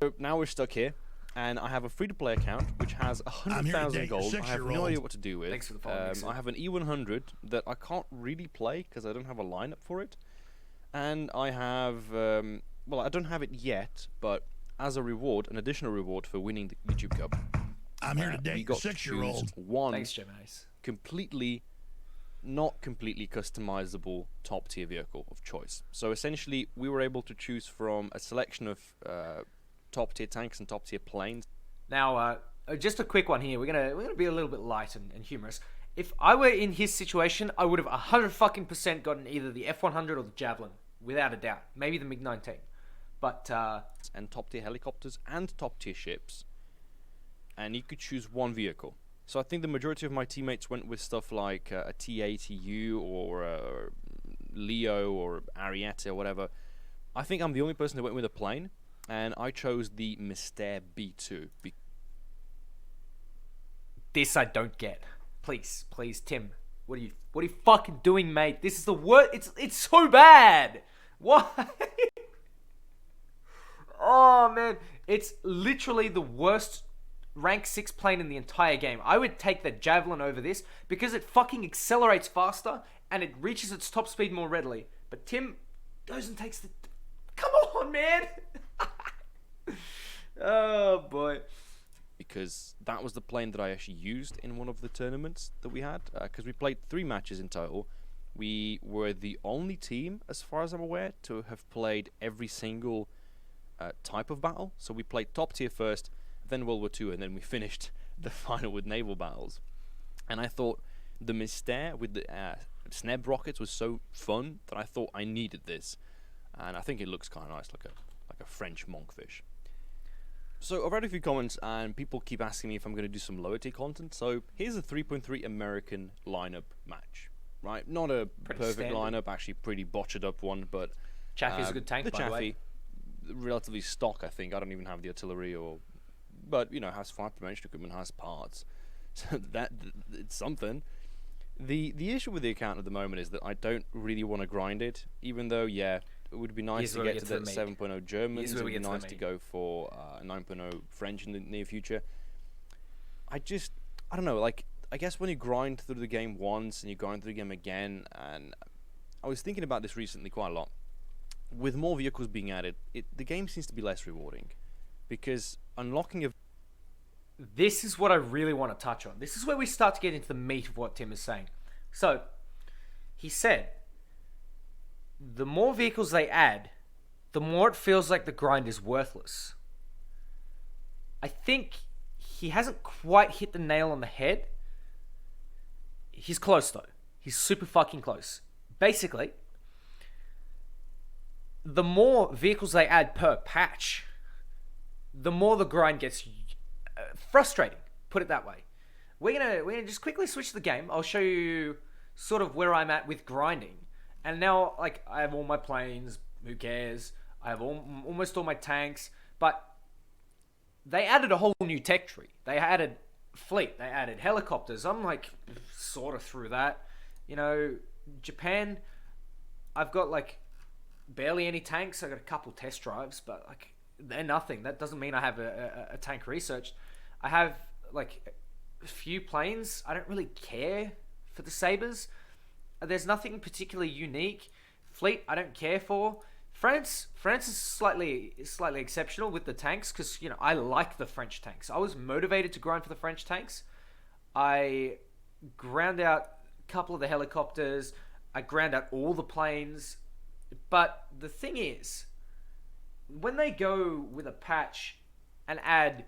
So now we're stuck here, and I have a free-to-play account which has 100,000 gold. I have no idea what to do with. Thanks for the follow, I have an E100 that I can't really play because I don't have a lineup for it, and I have well, I don't have it yet, but as a reward, an additional reward for winning the YouTube Cup, I'm here to date your 6-year-old. One Thanks, Gemini's. not completely customizable top tier vehicle of choice. So essentially, we were able to choose from a selection of top tier tanks and top tier planes. Now, just a quick one here. We're gonna be a little bit light and humorous. If I were in his situation, I would have 100% gotten either the F100 or the Javelin, without a doubt. Maybe the MiG-19, but and top tier helicopters and top tier ships, and you could choose one vehicle. So I think the majority of my teammates went with stuff like a H.A.T.E or Leo or Ariete or whatever. I think I'm the only person that went with a plane, and I chose the Mystère B2. this I don't get. Please, Tim, what are you fucking doing, mate? This is the worst. It's so bad. Why? Oh man, it's literally the worst rank 6 plane in the entire game. I would take the Javelin over this because it fucking accelerates faster and it reaches its top speed more readily. But Tim goes and takes the... Come on, man! Oh, boy. Because that was the plane that I actually used in one of the tournaments that we had. Because we played 3 matches in total. We were the only team, as far as I'm aware, to have played every single type of battle. So we played top tier first, then World War II, and then we finished the final with naval battles. And I thought the Mystère with the Sneb rockets was so fun that I thought I needed this. And I think it looks kind of nice, like a French monkfish. So I've read a few comments, and people keep asking me if I'm going to do some lower tier content. So here's a 3.3 American lineup match, right? Not a perfect lineup, actually pretty botched up one, but Chaffee's a good tank, the by the way. Chaffee, relatively stock, I think. I don't even have the artillery, but you know, has 5 prevention equipment, has parts, so it's something. The issue with the account at the moment is that I don't really want to grind it, even though it would be nice to get to the 7.0 Germans. It would be nice to go for 9.0 French in the near future. I don't know, like, I guess when you grind through the game once and you grind through the game again, and I was thinking about this recently quite a lot, with more vehicles being added, the game seems to be less rewarding, because unlocking a... This is what I really want to touch on. This is where we start to get into the meat of what Tim is saying. So, he said, the more vehicles they add, the more it feels like the grind is worthless. I think he hasn't quite hit the nail on the head. He's close, though. He's super fucking close. Basically, the more vehicles they add per patch, the more the grind gets frustrating. Put it that way. We're gonna just quickly switch the game. I'll show you sort of where I'm at with grinding. And now, like, I have all my planes. Who cares? I have almost all my tanks. But they added a whole new tech tree. They added fleet. They added helicopters. I'm like sort of through that. You know, Japan, I've got like barely any tanks. I got a couple test drives, but like they're nothing. That doesn't mean I have a tank researched. I have like a few planes. I don't really care for the Sabres. There's nothing particularly unique. Fleet, I don't care for. France is slightly exceptional with the tanks because, you know, I like the French tanks. I was motivated to grind for the French tanks. I ground out a couple of the helicopters. I ground out all the planes. But the thing is, when they go with a patch and add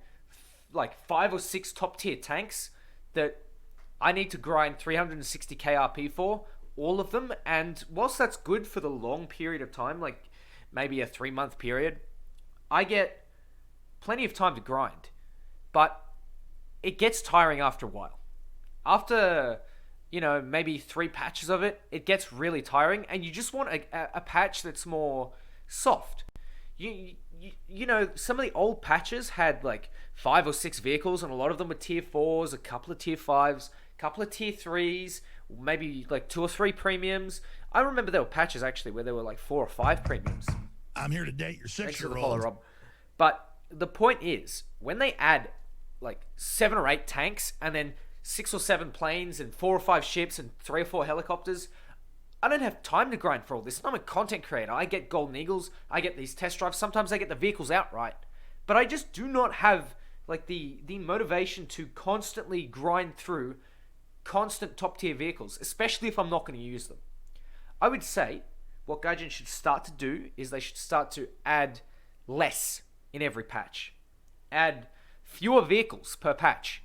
like 5 or 6 top tier tanks that I need to grind 360 KRP for, all of them, and whilst that's good for the long period of time, like maybe a 3-month period, I get plenty of time to grind, but it gets tiring after a while. After, you know, maybe 3 patches of it, it gets really tiring, and you just want a patch that's more soft. You know, some of the old patches had like 5 or 6 vehicles, and a lot of them were tier 4s, a couple of tier 5s, a couple of tier 3s, maybe like 2 or 3 premiums. I remember there were patches actually where there were like 4 or 5 premiums. I'm here to date your 6-year-old. Rob. But the point is, when they add like 7 or 8 tanks and then 6 or 7 planes and 4 or 5 ships and 3 or 4 helicopters, I don't have time to grind for all this. I'm a content creator. I get golden eagles. I get these test drives. Sometimes I get the vehicles outright. But I just do not have like the motivation to constantly grind through constant top tier vehicles, especially if I'm not going to use them. I would say what Gaijin should start to do is they should start to add less in every patch. Add fewer vehicles per patch.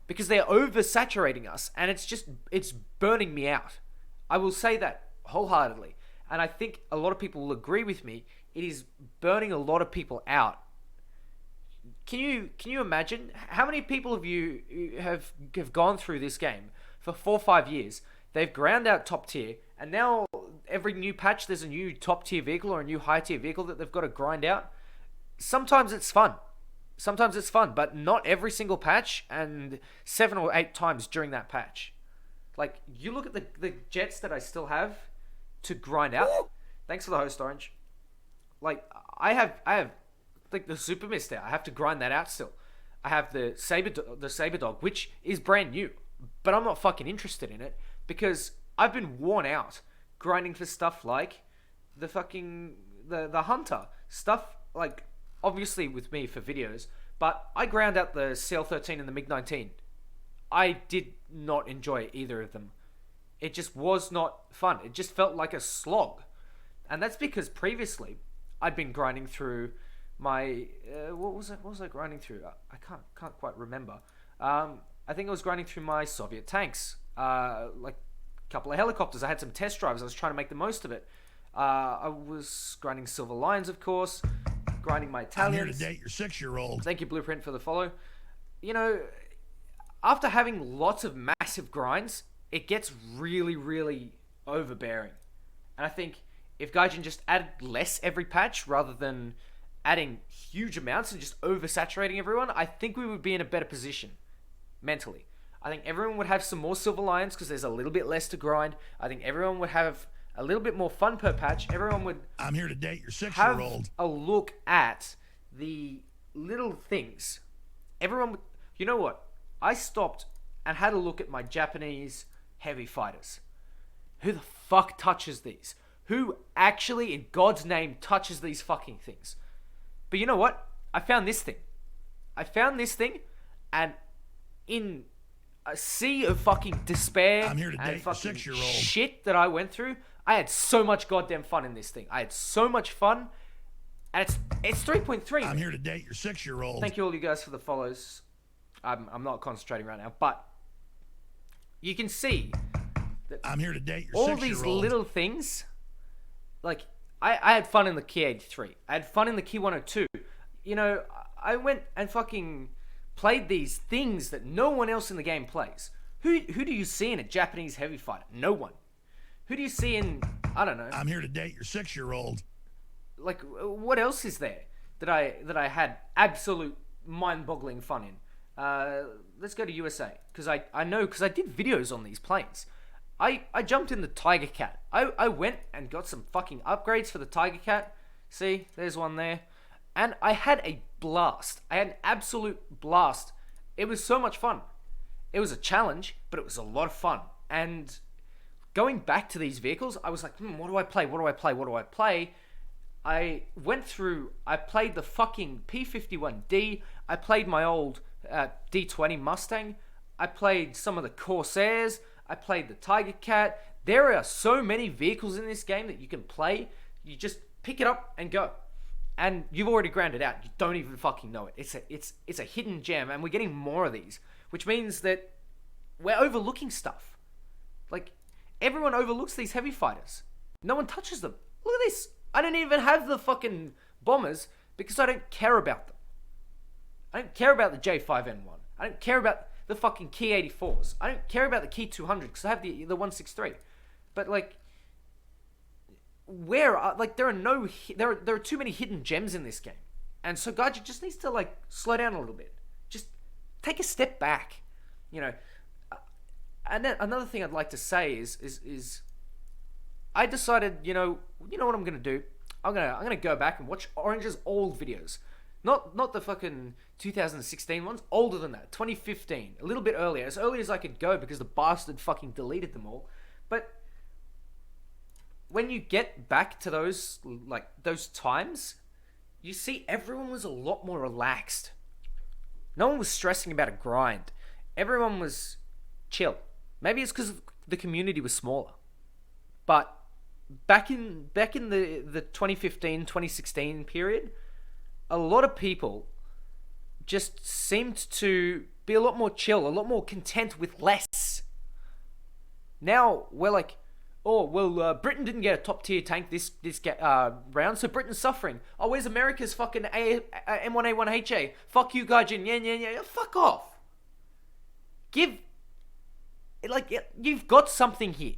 Because they're oversaturating us and it's burning me out. I will say that wholeheartedly. And I think a lot of people will agree with me. It is burning a lot of people out. Can you imagine how many people of you have gone through this game for 4 or 5 years? They've ground out top tier, and now every new patch there's a new top tier vehicle or a new high tier vehicle that they've got to grind out. Sometimes it's fun, but not every single patch and 7 or 8 times during that patch. Like, you look at the jets that I still have to grind out. Thanks for the host, Orange. Like, I have like the Super Mist there. I have to grind that out still. I have the Saber Dog, which is brand new, but I'm not fucking interested in it because I've been worn out grinding for stuff like the Hunter stuff. Like, obviously with me for videos, but I ground out the CL-13 and the MiG-19. I did not enjoy either of them. It just was not fun. It just felt like a slog. And that's because previously I'd been grinding through my what was I grinding through? I can't quite remember. I think I was grinding through my Soviet tanks, like a couple of helicopters. I had some test drives. I was trying to make the most of it. I was grinding Silver Lions, of course, grinding my Italians. I'm here to date your 6-year-old. Thank you, Blueprint, for the follow. You know, after having lots of massive grinds, it gets really, really overbearing. And I think if Gaijin just added less every patch rather than adding huge amounts and just oversaturating everyone, I think we would be in a better position mentally. I think everyone would have some more Silver Lions because there's a little bit less to grind. I think everyone would have a little bit more fun per patch. Everyone would I'm here to date your 6-year-old. have a look at the little things. Everyone would, you know what? I stopped and had a look at my Japanese heavy fighters. Who the fuck touches these? Who actually, in God's name, touches these fucking things? But you know what? I found this thing, and in a sea of fucking despair I'm here to and date fucking 6-year-old. shit that I went through, I had so much goddamn fun in this thing. I had so much fun, and it's 3.3. I'm here to date your 6-year-old. Thank you all you guys for the follows. I'm not concentrating right now, but you can see that I'm here to date your all 6-year-old. these little things. Like, I had fun in the Key 83. I had fun in the Key 102. You know, I went and fucking played these things that no one else in the game plays. Who do you see in a Japanese heavy fighter? No one. Who do you see in, I don't know. I'm here to date your 6-year-old. Like, what else is there that I had absolute mind-boggling fun in? Let's go to USA, because I know, because I did videos on these planes. I jumped in the Tiger Cat. I went and got some fucking upgrades for the Tiger Cat. See, there's one there. And I had a blast. I had an absolute blast. It was so much fun. It was a challenge, but it was a lot of fun. And going back to these vehicles, I was like, what do I play? What do I play? What do I play? I went through, I played the fucking P-51D. I played my old D20 Mustang. I played some of the Corsairs. I played the Tiger Cat. There are so many vehicles in this game that you can play. You just pick it up and go. And you've already ground it out. You don't even fucking know it. It's a hidden gem, and we're getting more of these, which means that we're overlooking stuff. Like, everyone overlooks these heavy fighters. No one touches them. Look at this. I don't even have the fucking bombers because I don't care about them. I don't care about the J5N1. I don't care about the fucking Key 84s. I don't care about the Key 200 because I have the 163. But like, there are too many hidden gems in this game, and so Gaijin just needs to like slow down a little bit. Just take a step back, you know. And then another thing I'd like to say is I decided, you know what I'm gonna do? I'm gonna go back and watch Orange's old videos. Not the fucking 2016 ones. Older than that. 2015. A little bit earlier. As early as I could go because the bastard fucking deleted them all. But when you get back to those times, you see everyone was a lot more relaxed. No one was stressing about a grind. Everyone was chill. Maybe it's because the community was smaller. But back in the 2015, 2016 period, a lot of people just seemed to be a lot more chill, a lot more content with less. Now we're like, oh, well, Britain didn't get a top-tier tank this round, so Britain's suffering. Oh, where's America's fucking M1A1 H.A.? Fuck you, Gaijin. Yeah. Fuck off. You've got something here.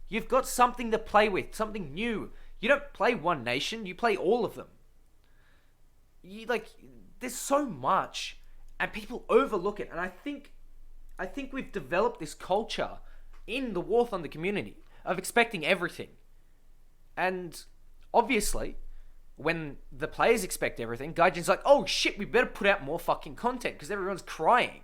You've got something to play with, something new. You don't play one nation, you play all of them. There's so much, and people overlook it. And I think we've developed this culture in the War Thunder community of expecting everything. And obviously, when the players expect everything, Gaijin's like, oh shit, we better put out more fucking content because everyone's crying.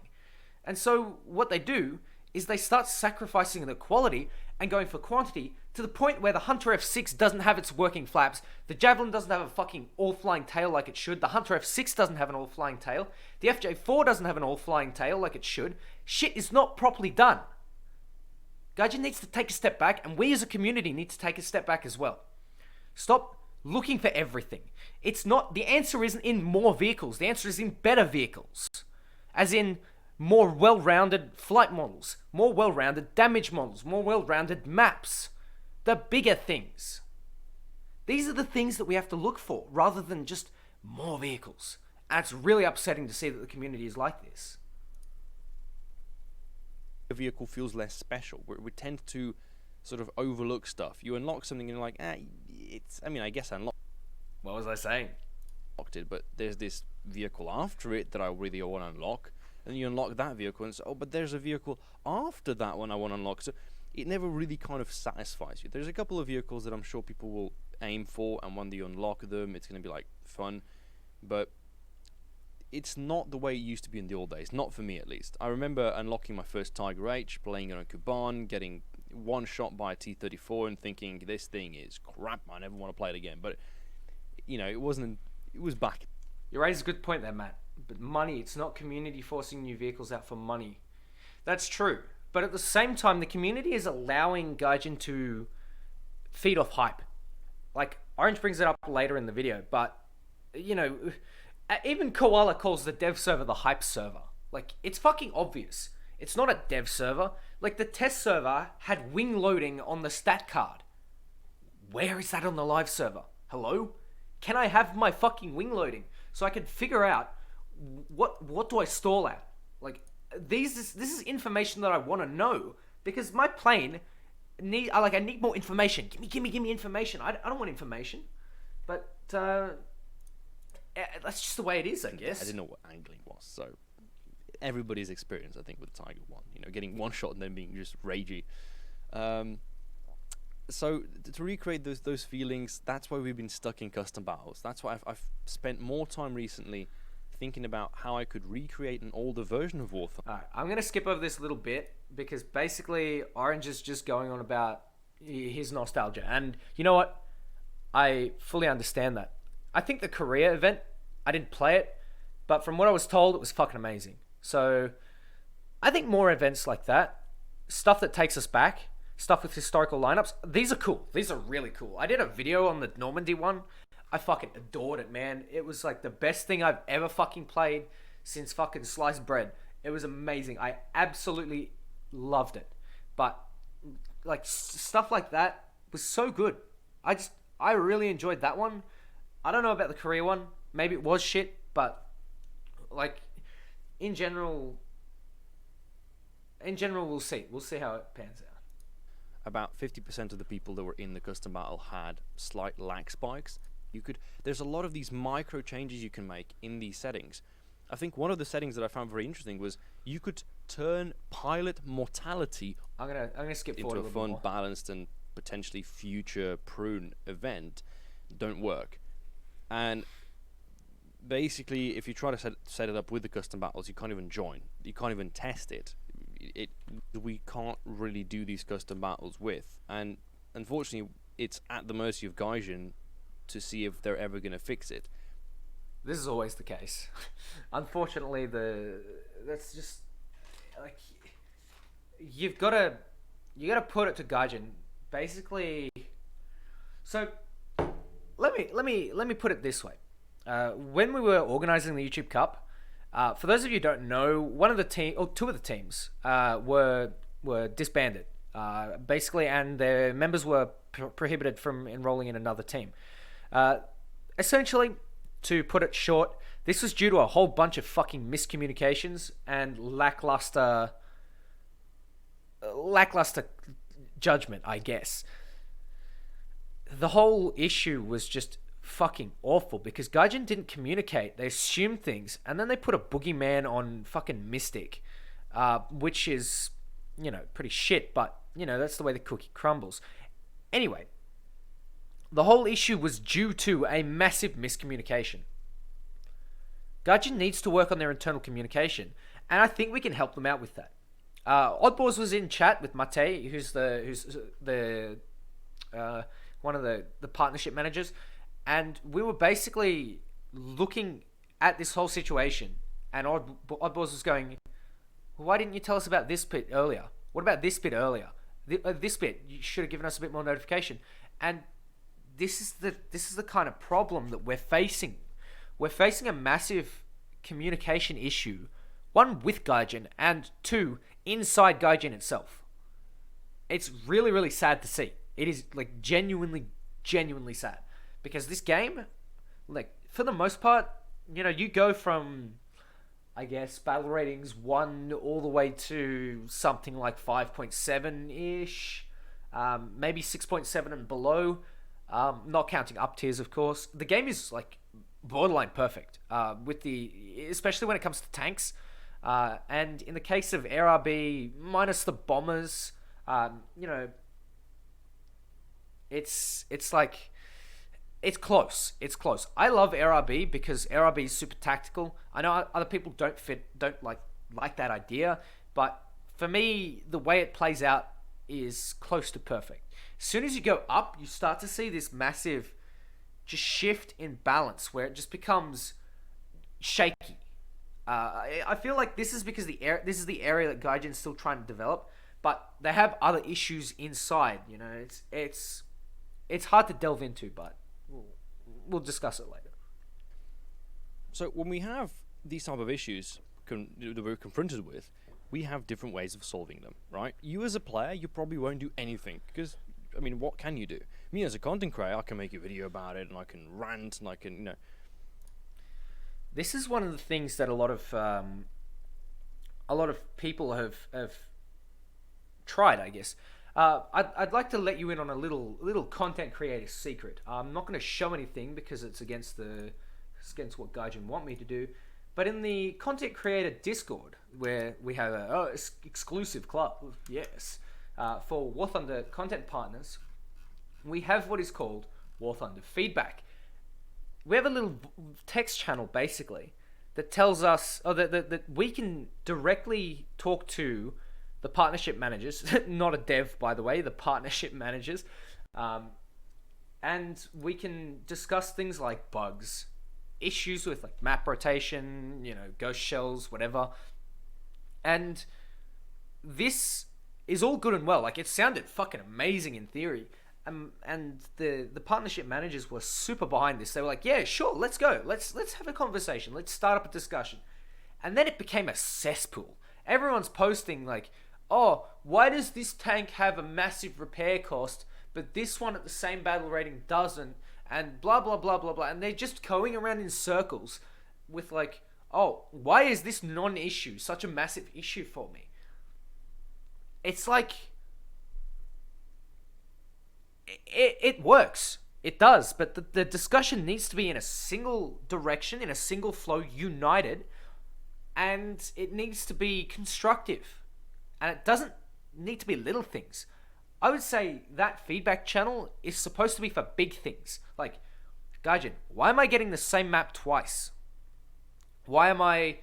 And so what they do is they start sacrificing the quality and going for quantity to the point where the Hunter F6 doesn't have its working flaps, the Javelin doesn't have a fucking all-flying tail like it should, the Hunter F6 doesn't have an all-flying tail, the FJ4 doesn't have an all-flying tail like it should. Shit is not properly done. Gaijin needs to take a step back, and we as a community need to take a step back as well. Stop looking for everything. The answer isn't in more vehicles, the answer is in better vehicles. As in, more well-rounded flight models, more well-rounded damage models, more well-rounded maps. The bigger things. These are the things that we have to look for, rather than just more vehicles. And it's really upsetting to see that the community is like this. The vehicle feels less special. We tend to sort of overlook stuff. You unlock something and you're like, I guess I unlocked What was I saying? it, but there's this vehicle after it that I really want to unlock. And you unlock that vehicle and say, oh, but there's a vehicle after that one I want to unlock. So it never really kind of satisfies you. There's a couple of vehicles that I'm sure people will aim for, and when you unlock them, it's going to be like fun. But it's not the way it used to be in the old days. Not for me, at least. I remember unlocking my first Tiger H, playing it on Kuban, getting one shot by a T-34 and thinking, this thing is crap, I never want to play it again. But, it was back. You raise a good point there, Matt. But money, it's not community forcing new vehicles out for money. That's true. But at the same time, the community is allowing Gaijin to feed off hype. Like, Orange brings it up later in the video, but, even Koala calls the dev server the hype server. Like, it's fucking obvious. It's not a dev server. Like, the test server had wing loading on the stat card. Where is that on the live server? Hello? Can I have my fucking wing loading so I can figure out what do I stall at? Like, this is information that I want to know, because my plane I need more information. Give me information. I don't want information, but that's just the way it is, I guess. I didn't know what angling was, so everybody's experience, I think, with Tiger 1, getting one shot and then being just ragey. So to recreate those feelings, that's why we've been stuck in custom battles. That's why I've spent more time recently thinking about how I could recreate an older version of War Thunder. Alright, I'm going to skip over this a little bit, because basically Orange is just going on about his nostalgia. And you know what? I fully understand that. I think the Korea event, I didn't play it, but from what I was told, it was fucking amazing. So I think more events like that, stuff that takes us back, stuff with historical lineups, these are cool. These are really cool. I did a video on the Normandy one. I fucking adored it, man. It was like the best thing I've ever fucking played since fucking sliced bread. It was amazing. I absolutely loved it. But like stuff like that was so good. I really enjoyed that one. I don't know about the Korea one. Maybe it was shit, but like in general we'll see. We'll see how it pans out. About 50% of the people that were in the custom battle had slight lag spikes. There's a lot of these micro changes you can make in these settings. I think one of the settings that I found very interesting was you could turn pilot mortality I'm gonna skip into forward a fun, balanced, and potentially future prune event. Don't work. And basically, if you try to set it up with the custom battles, you can't even join. You can't even test it. We can't really do these custom battles with, and unfortunately, it's at the mercy of Gaijin to see if they're ever going to fix it. This is always the case. Unfortunately, that's just like you gotta put it to Gaijin. Basically, so let me put it this way. When we were organizing the YouTube Cup, for those of you who don't know, two of the teams were disbanded, basically, and their members were prohibited from enrolling in another team. Essentially, to put it short, this was due to a whole bunch of fucking miscommunications and lackluster judgment, I guess. The whole issue was just fucking awful because Gaijin didn't communicate. They assumed things, and then they put a boogeyman on fucking Mystic, which is, pretty shit, but, that's the way the cookie crumbles. Anyway, the whole issue was due to a massive miscommunication. Gaijin needs to work on their internal communication, and I think we can help them out with that. Oddballs was in chat with H.A.T.E, who's the one of the partnership managers, and we were basically looking at this whole situation, and Oddballs was going, why didn't you tell us about this bit earlier? What about this bit earlier? This bit, you should have given us a bit more notification. And this is the kind of problem that we're facing. We're facing a massive communication issue, one with Gaijin, and two, inside Gaijin itself. It's really, really sad to see. It is, like, genuinely sad. Because this game, like, for the most part, you go from, I guess, battle ratings 1 all the way to something like 5.7-ish, maybe 6.7 and below, not counting up tiers, of course. The game is, like, borderline perfect, especially when it comes to tanks. And in the case of RRB, minus the bombers, it's like, it's close. It's close. I love RRB because RRB is super tactical. I know other people don't like that idea, but for me, the way it plays out is close to perfect. As soon as you go up, you start to see this massive just shift in balance where it just becomes shaky. I feel like this is because this is the area that Gaijin's still trying to develop, but they have other issues inside. It's hard to delve into, but we'll discuss it later. So when we have these type of issues that we're confronted with, we have different ways of solving them, right? You as a player, you probably won't do anything because, I mean, what can you do? Me as a content creator, I can make a video about it and I can rant and I can, This is one of the things that a lot of people have tried, I guess. I'd like to let you in on a little content creator secret. I'm not going to show anything because it's against what Gaijin want me to do. But in the content creator Discord, where we have a exclusive club, yes, for War Thunder content partners, we have what is called War Thunder Feedback. We have a little text channel basically that tells us, that we can directly talk to the partnership managers, not a dev, by the way, the partnership managers. And we can discuss things like bugs, issues with like map rotation, ghost shells, whatever. And this is all good and well. Like, it sounded fucking amazing in theory. And the partnership managers were super behind this. They were like, yeah, sure, let's go. Let's have a conversation. Let's start up a discussion. And then it became a cesspool. Everyone's posting like, oh, why does this tank have a massive repair cost, but this one at the same battle rating doesn't? And blah, blah, blah, blah, blah. And they're just going around in circles with like, oh, why is this non-issue such a massive issue for me? It's like, it works. It does. But the discussion needs to be in a single direction, in a single flow, united. And it needs to be constructive. And it doesn't need to be little things. I would say that feedback channel is supposed to be for big things. Like, Gaijin, why am I getting the same map twice? Why am I,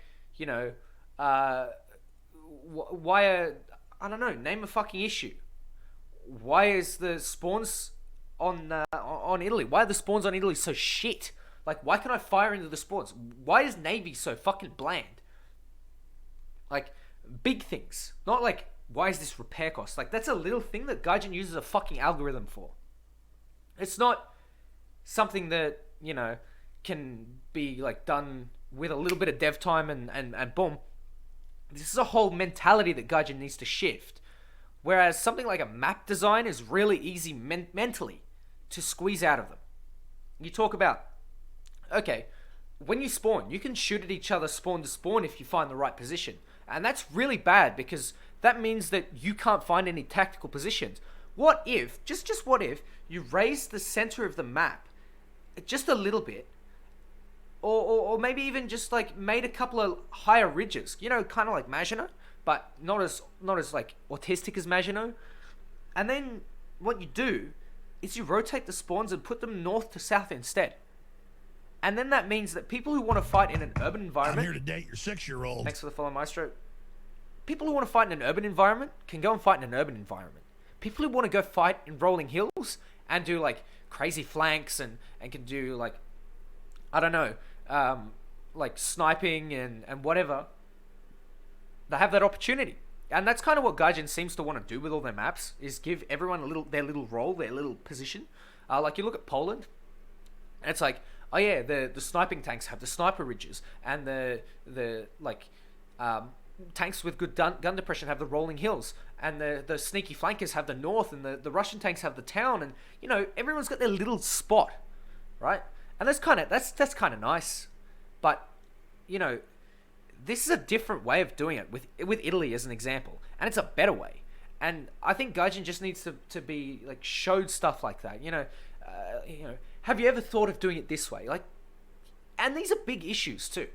why I don't know, name a fucking issue. Why is the spawns on Italy? Why are the spawns on Italy so shit? Like, why can I fire into the spawns? Why is Navy so fucking bland? Like, big things. Not like, why is this repair cost? Like, that's a little thing that Gaijin uses a fucking algorithm for. It's not something that, can be, like, done with a little bit of dev time and boom. This is a whole mentality that Gaijin needs to shift. Whereas something like a map design is really easy mentally to squeeze out of them. You talk about, okay, when you spawn, you can shoot at each other spawn to spawn if you find the right position. And that's really bad because that means that you can't find any tactical positions. What if, just what if, you raise the center of the map just a little bit, or maybe even just like made a couple of higher ridges, kind of like Maginot, but not as like autistic as Maginot. And then what you do is you rotate the spawns and put them north to south instead. And then that means that people who want to fight in an urban environment... I'm here to date your 6-year-old. Thanks for the follow, Maestro. People who want to fight in an urban environment can go and fight in an urban environment. People who want to go fight in rolling hills and do like crazy flanks and can do like, I don't know, like sniping and whatever, they have that opportunity. And that's kind of what Gaijin seems to want to do with all their maps, is give everyone their little role, their little position. Like you look at Poland, and it's like, oh yeah, the sniping tanks have the sniper ridges, and the tanks with good gun depression have the rolling hills, and the sneaky flankers have the north, and the Russian tanks have the town, and everyone's got their little spot, right? And that's kind of nice, but this is a different way of doing it with Italy as an example, and it's a better way. And I think Gaijin just needs to be like showed stuff like that. Have you ever thought of doing it this way? Like, and these are big issues too.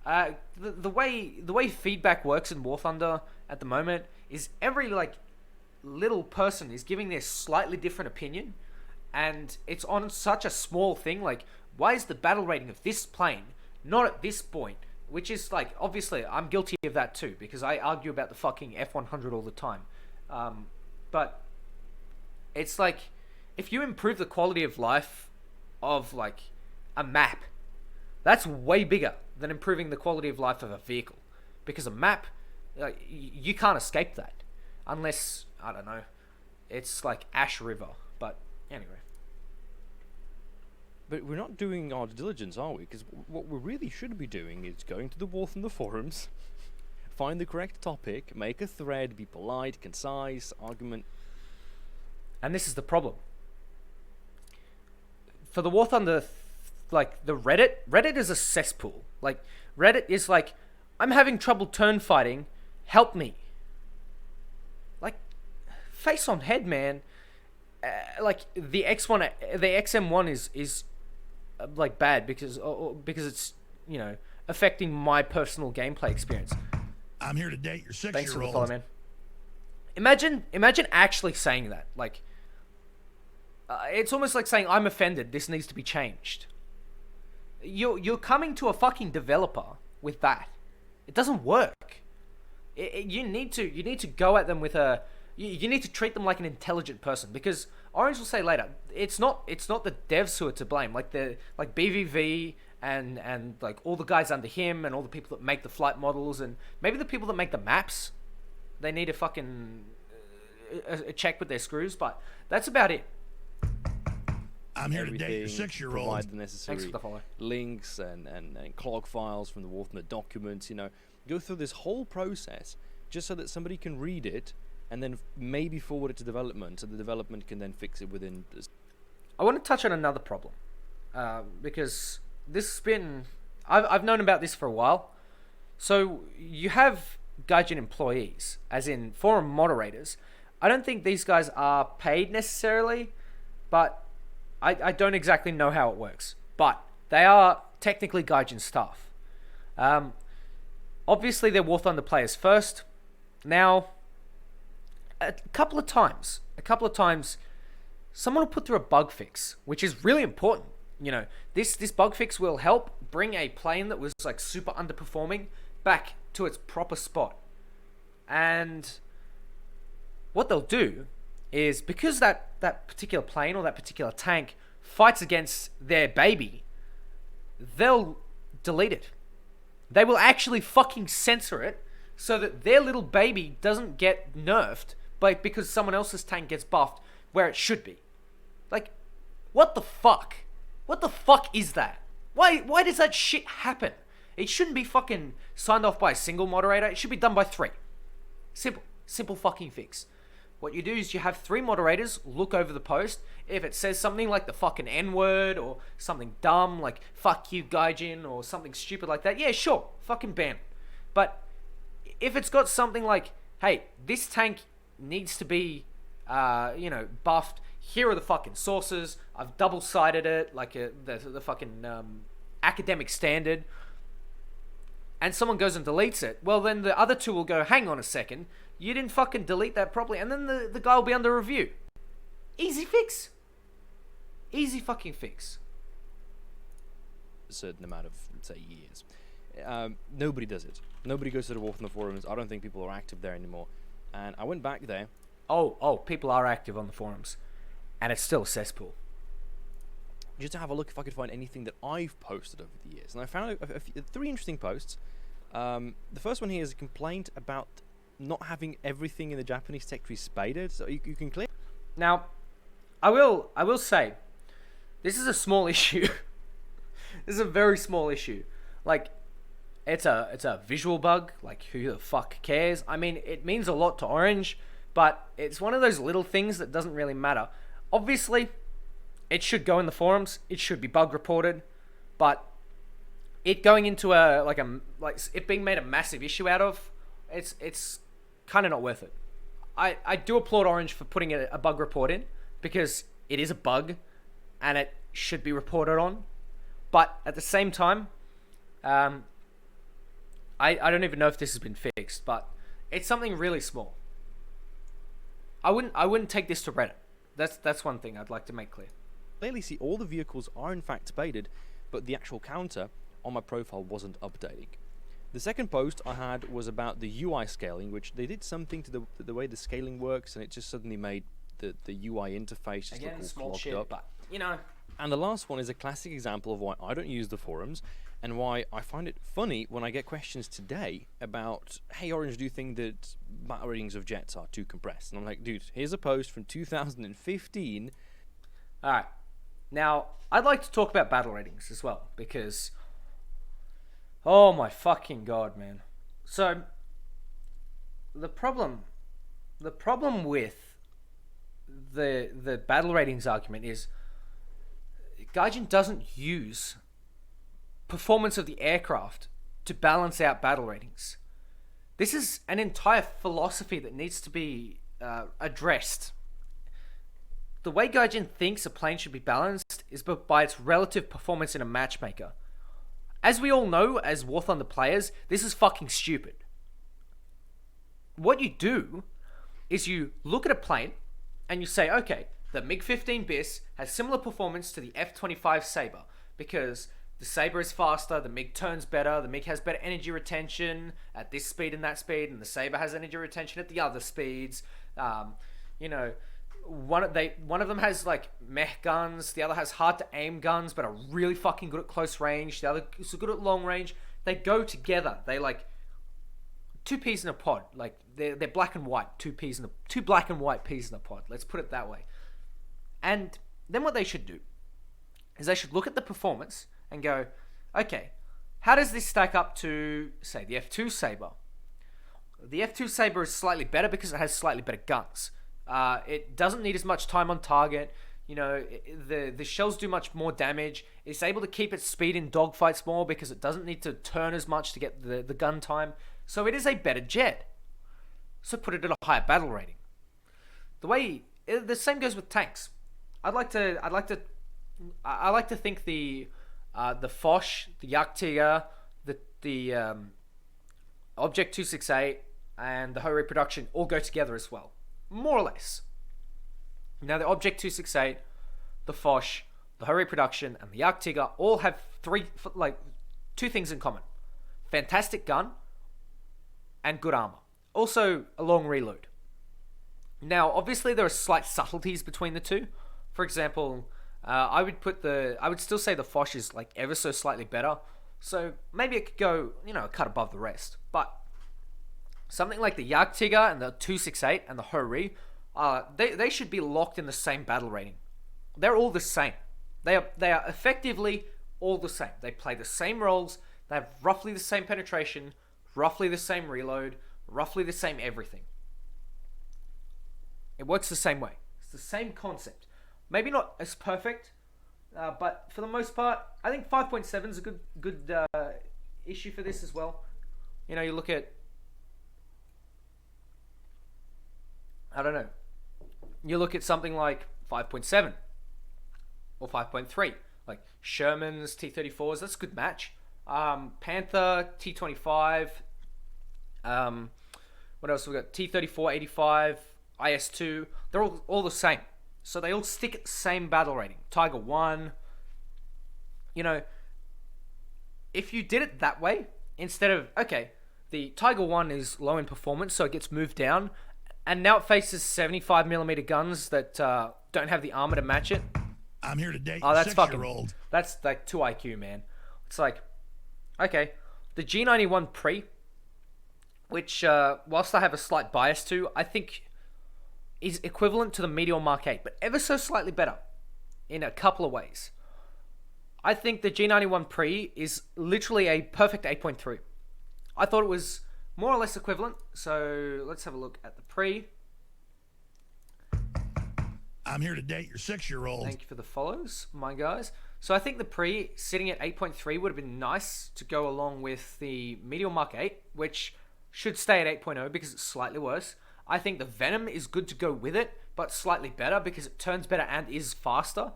The way feedback works in War Thunder at the moment is every like little person is giving their slightly different opinion, and it's on such a small thing. Like, why is the battle rating of this plane not at this point? Which is like, obviously I'm guilty of that too, because I argue about the fucking F100 all the time. But it's like, if you improve the quality of life of like a map, that's way bigger than improving the quality of life of a vehicle, because a map, like, you can't escape that unless, I don't know, it's like Ash River. But anyway. But we're not doing our due diligence, are we? Because what we really should be doing is going to the War Thunder forums, find the correct topic, make a thread, be polite, concise, argument. And this is the problem. For the War Thunder, like the Reddit is a cesspool. Like, Reddit is like, I'm having trouble turn fighting, help me. Like, face on head, man. Like the XM1 is like bad because it's affecting my personal gameplay experience. I'm here to date your 6-year-old. Thanks for the follow, man. Imagine actually saying that. Like, it's almost like saying, I'm offended, this needs to be changed. You're coming to a fucking developer with that. It doesn't work. You need to go at them with a... You need to treat them like an intelligent person, because Orange will say later, it's not the devs who are to blame. Like BVV and like all the guys under him and all the people that make the flight models and maybe the people that make the maps, they need a fucking a check with their screws. But that's about it. I'm here to date your 6-year-old. Provide the necessary Thanks for the follow. links and clog files from the War Thunder documents. Go through this whole process just so that somebody can read it and then maybe forward it to development, so the development can then fix it within. I want to touch on another problem, because this has been... I've known about this for a while. So you have Gaijin employees, as in forum moderators. I don't think these guys are paid necessarily, but I don't exactly know how it works. But they are technically Gaijin staff. Obviously, they're War Thunder players first. Now... A couple of times, someone will put through a bug fix, which is really important. This bug fix will help bring a plane that was like super underperforming back to its proper spot. And what they'll do is, because that particular plane or that particular tank fights against their baby, they'll delete it. They will actually fucking censor it so that their little baby doesn't get nerfed because someone else's tank gets buffed where it should be. Like, what the fuck? What the fuck is that? Why does that shit happen? It shouldn't be fucking signed off by a single moderator. It should be done by 3. Simple fucking fix. What you do is you have 3 moderators look over the post. If it says something like the fucking N-word or something dumb like fuck you Gaijin or something stupid like that, yeah, sure, fucking ban. But if it's got something like, hey, this tank needs to be, buffed. Here are the fucking sources. I've double-sided it like the fucking academic standard. And someone goes and deletes it. Well, then the other 2 will go, hang on a second. You didn't fucking delete that properly. And then the guy will be under review. Easy fix. Easy fucking fix. A certain amount of, say, years. Nobody does it. Nobody goes to the War on the forums. I don't think people are active there anymore. And I went back there. Oh, people are active on the forums. And it's still a cesspool. Just to have a look if I could find anything that I've posted over the years. And I found 3 interesting posts. The first one here is a complaint about not having everything in the Japanese tech tree spaded. So you can click. Now, I will say, this is a small issue. This is a very small issue. Like, it's a visual bug. Like, who the fuck cares? I mean, it means a lot to Orange, but it's one of those little things that doesn't really matter. Obviously, it should go in the forums. It should be bug reported, but it going into it being made a massive issue out of, it's kind of not worth it. I do applaud Orange for putting a bug report in, because it is a bug and it should be reported on. But at the same time, I don't even know if this has been fixed, but it's something really small. I wouldn't take this to Reddit. That's one thing I'd like to make clear. Clearly see all the vehicles are in fact spaded, but the actual counter on my profile wasn't updating. The second post I had was about the UI scaling, which they did something to the way the scaling works, and it just suddenly made the UI interface just Again, look all small clogged shit, up. but And the last one is a classic example of why I don't use the forums, and why I find it funny when I get questions today about, hey Orange, do you think that battle ratings of jets are too compressed? And I'm like, dude, here's a post from 2015. Alright. Now, I'd like to talk about battle ratings as well, because, oh my fucking god, man. So, the problem with the battle ratings argument is Gaijin doesn't use performance of the aircraft to balance out battle ratings. This is an entire philosophy that needs to be addressed. The way Gaijin thinks a plane should be balanced is by its relative performance in a matchmaker. As we all know, as War Thunder players, this is fucking stupid. What you do is you look at a plane and you say, okay, the MiG-15 BIS has similar performance to the F-25 Sabre, because the Sabre is faster, the MiG turns better, the MiG has better energy retention at this speed and that speed, and the Sabre has energy retention at the other speeds. One of them has like mech guns, the other has hard to aim guns but are really fucking good at close range, the other is good at long range. They go together. They like two peas in a pod. Like they're black and white, two black and white peas in a pod. Let's put it that way. And then what they should do is they should look at the performance and go, okay, how does this stack up to, say, the F2 Sabre? The F2 Sabre is slightly better because it has slightly better guns. It doesn't need as much time on target. The shells do much more damage. It's able to keep its speed in dogfights more because it doesn't need to turn as much to get the gun time. So it is a better jet. So put it at a higher battle rating. The same goes with tanks. I like to think the Foch, the H.A.T.E, the Object 268, and the Ho-Ray production all go together as well, more or less. Now the Object 268, the Foch, the the Hurry production, and the Arctiga all have two things in common: fantastic gun and good armor. Also, a long reload. Now, obviously, there are slight subtleties between the two. For example, I would still say the Foch is like ever so slightly better. So maybe it could go, a cut above the rest. But something like the Jagdtiger and the 268 and the Hurry, they should be locked in the same battle rating. They're all the same. They are effectively all the same. They play the same roles. They have roughly the same penetration, roughly the same reload, roughly the same everything. It works the same way. It's the same concept. Maybe not as perfect, but for the most part, I think 5.7 is a good issue for this as well. You look at, I don't know, you look at something like 5.7 or 5.3, like Sherman's T-34s. That's a good match. Panther T-25. What else we got? T-34, 85, IS-2. They're all the same. So they all stick at the same battle rating. Tiger 1. If you did it that way, instead of, okay, the Tiger 1 is low in performance, so it gets moved down, and now it faces 75mm guns that don't have the armor to match it. I'm here to date that's your 6-year-old. That's like 2 IQ, man. It's like, okay, the G91 Pre, which, whilst I have a slight bias to, I think is equivalent to the Meteor Mark 8, but ever so slightly better in a couple of ways. I think the G91 Pre is literally a perfect 8.3. I thought it was more or less equivalent, so let's have a look at the Pre. I'm here to date your 6-year-old. Thank you for the follows, my guys. So I think the Pre sitting at 8.3 would have been nice to go along with the Meteor Mark 8, which should stay at 8.0 because it's slightly worse. I think the Venom is good to go with it, but slightly better because it turns better and is faster.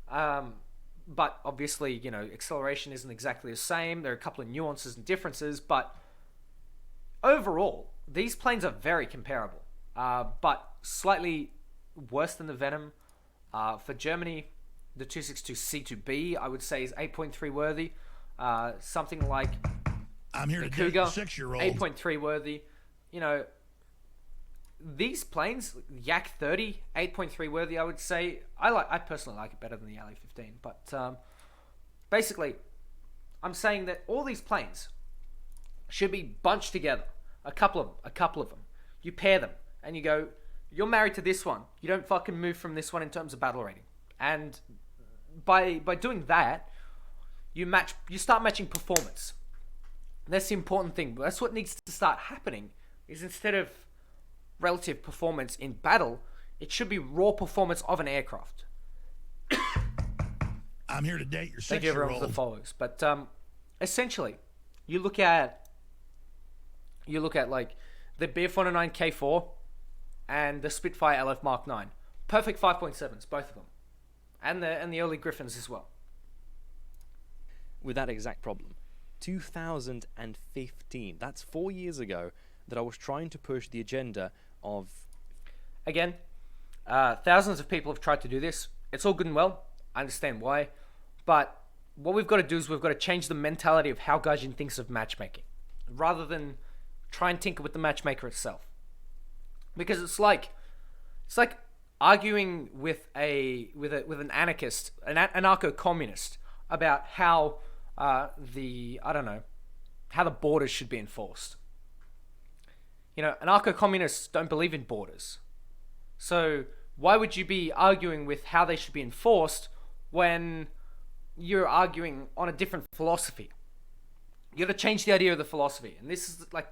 But obviously, acceleration isn't exactly the same. There are a couple of nuances and differences, but overall, these planes are very comparable, but slightly worse than the Venom. For Germany, the 262 C2B, I would say, is 8.3 worthy. Something like I'm here the to Cougar, date your 6-year-old. 8.3 worthy. These planes, Yak 30, 8.3 worthy, I would say. I personally like it better than the Ali 15, but basically, I'm saying that all these planes should be bunched together. A couple of them. You pair them, and you go, you're married to this one. You don't fucking move from this one in terms of battle rating. And by doing that, you start matching performance. That's the important thing. That's what needs to start happening, is instead of relative performance in battle, it should be raw performance of an aircraft. I'm here to date your 6-year-old. Thank you everyone for the follows. But essentially, you look at like the Bf-109 K4 and the Spitfire LF Mark 9. Perfect 5.7s, both of them. And the early Griffins as well. With that exact problem. 2015. That's 4 years ago that I was trying to push the agenda of... Again, thousands of people have tried to do this. It's all good and well. I understand why. But what we've got to do is we've got to change the mentality of how Gaijin thinks of matchmaking, rather than try and tinker with the matchmaker itself. Because it's like arguing with an anarchist, an anarcho-communist, about how the borders should be enforced. Anarcho-communists don't believe in borders. So why would you be arguing with how they should be enforced when you're arguing on a different philosophy? You got to change the idea of the philosophy. And this is like,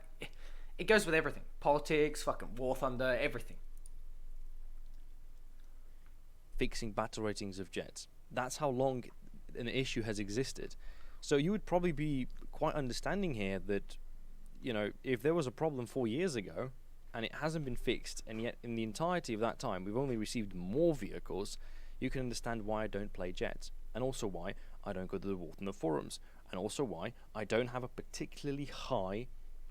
it goes with everything. Politics, fucking War Thunder, everything. Fixing battle ratings of jets. That's how long an issue has existed. So you would probably be quite understanding here that, if there was a problem 4 years ago and it hasn't been fixed, and yet in the entirety of that time we've only received more vehicles, you can understand why I don't play jets, and also why I don't go to the War Thunder forums, and also why I don't have a particularly high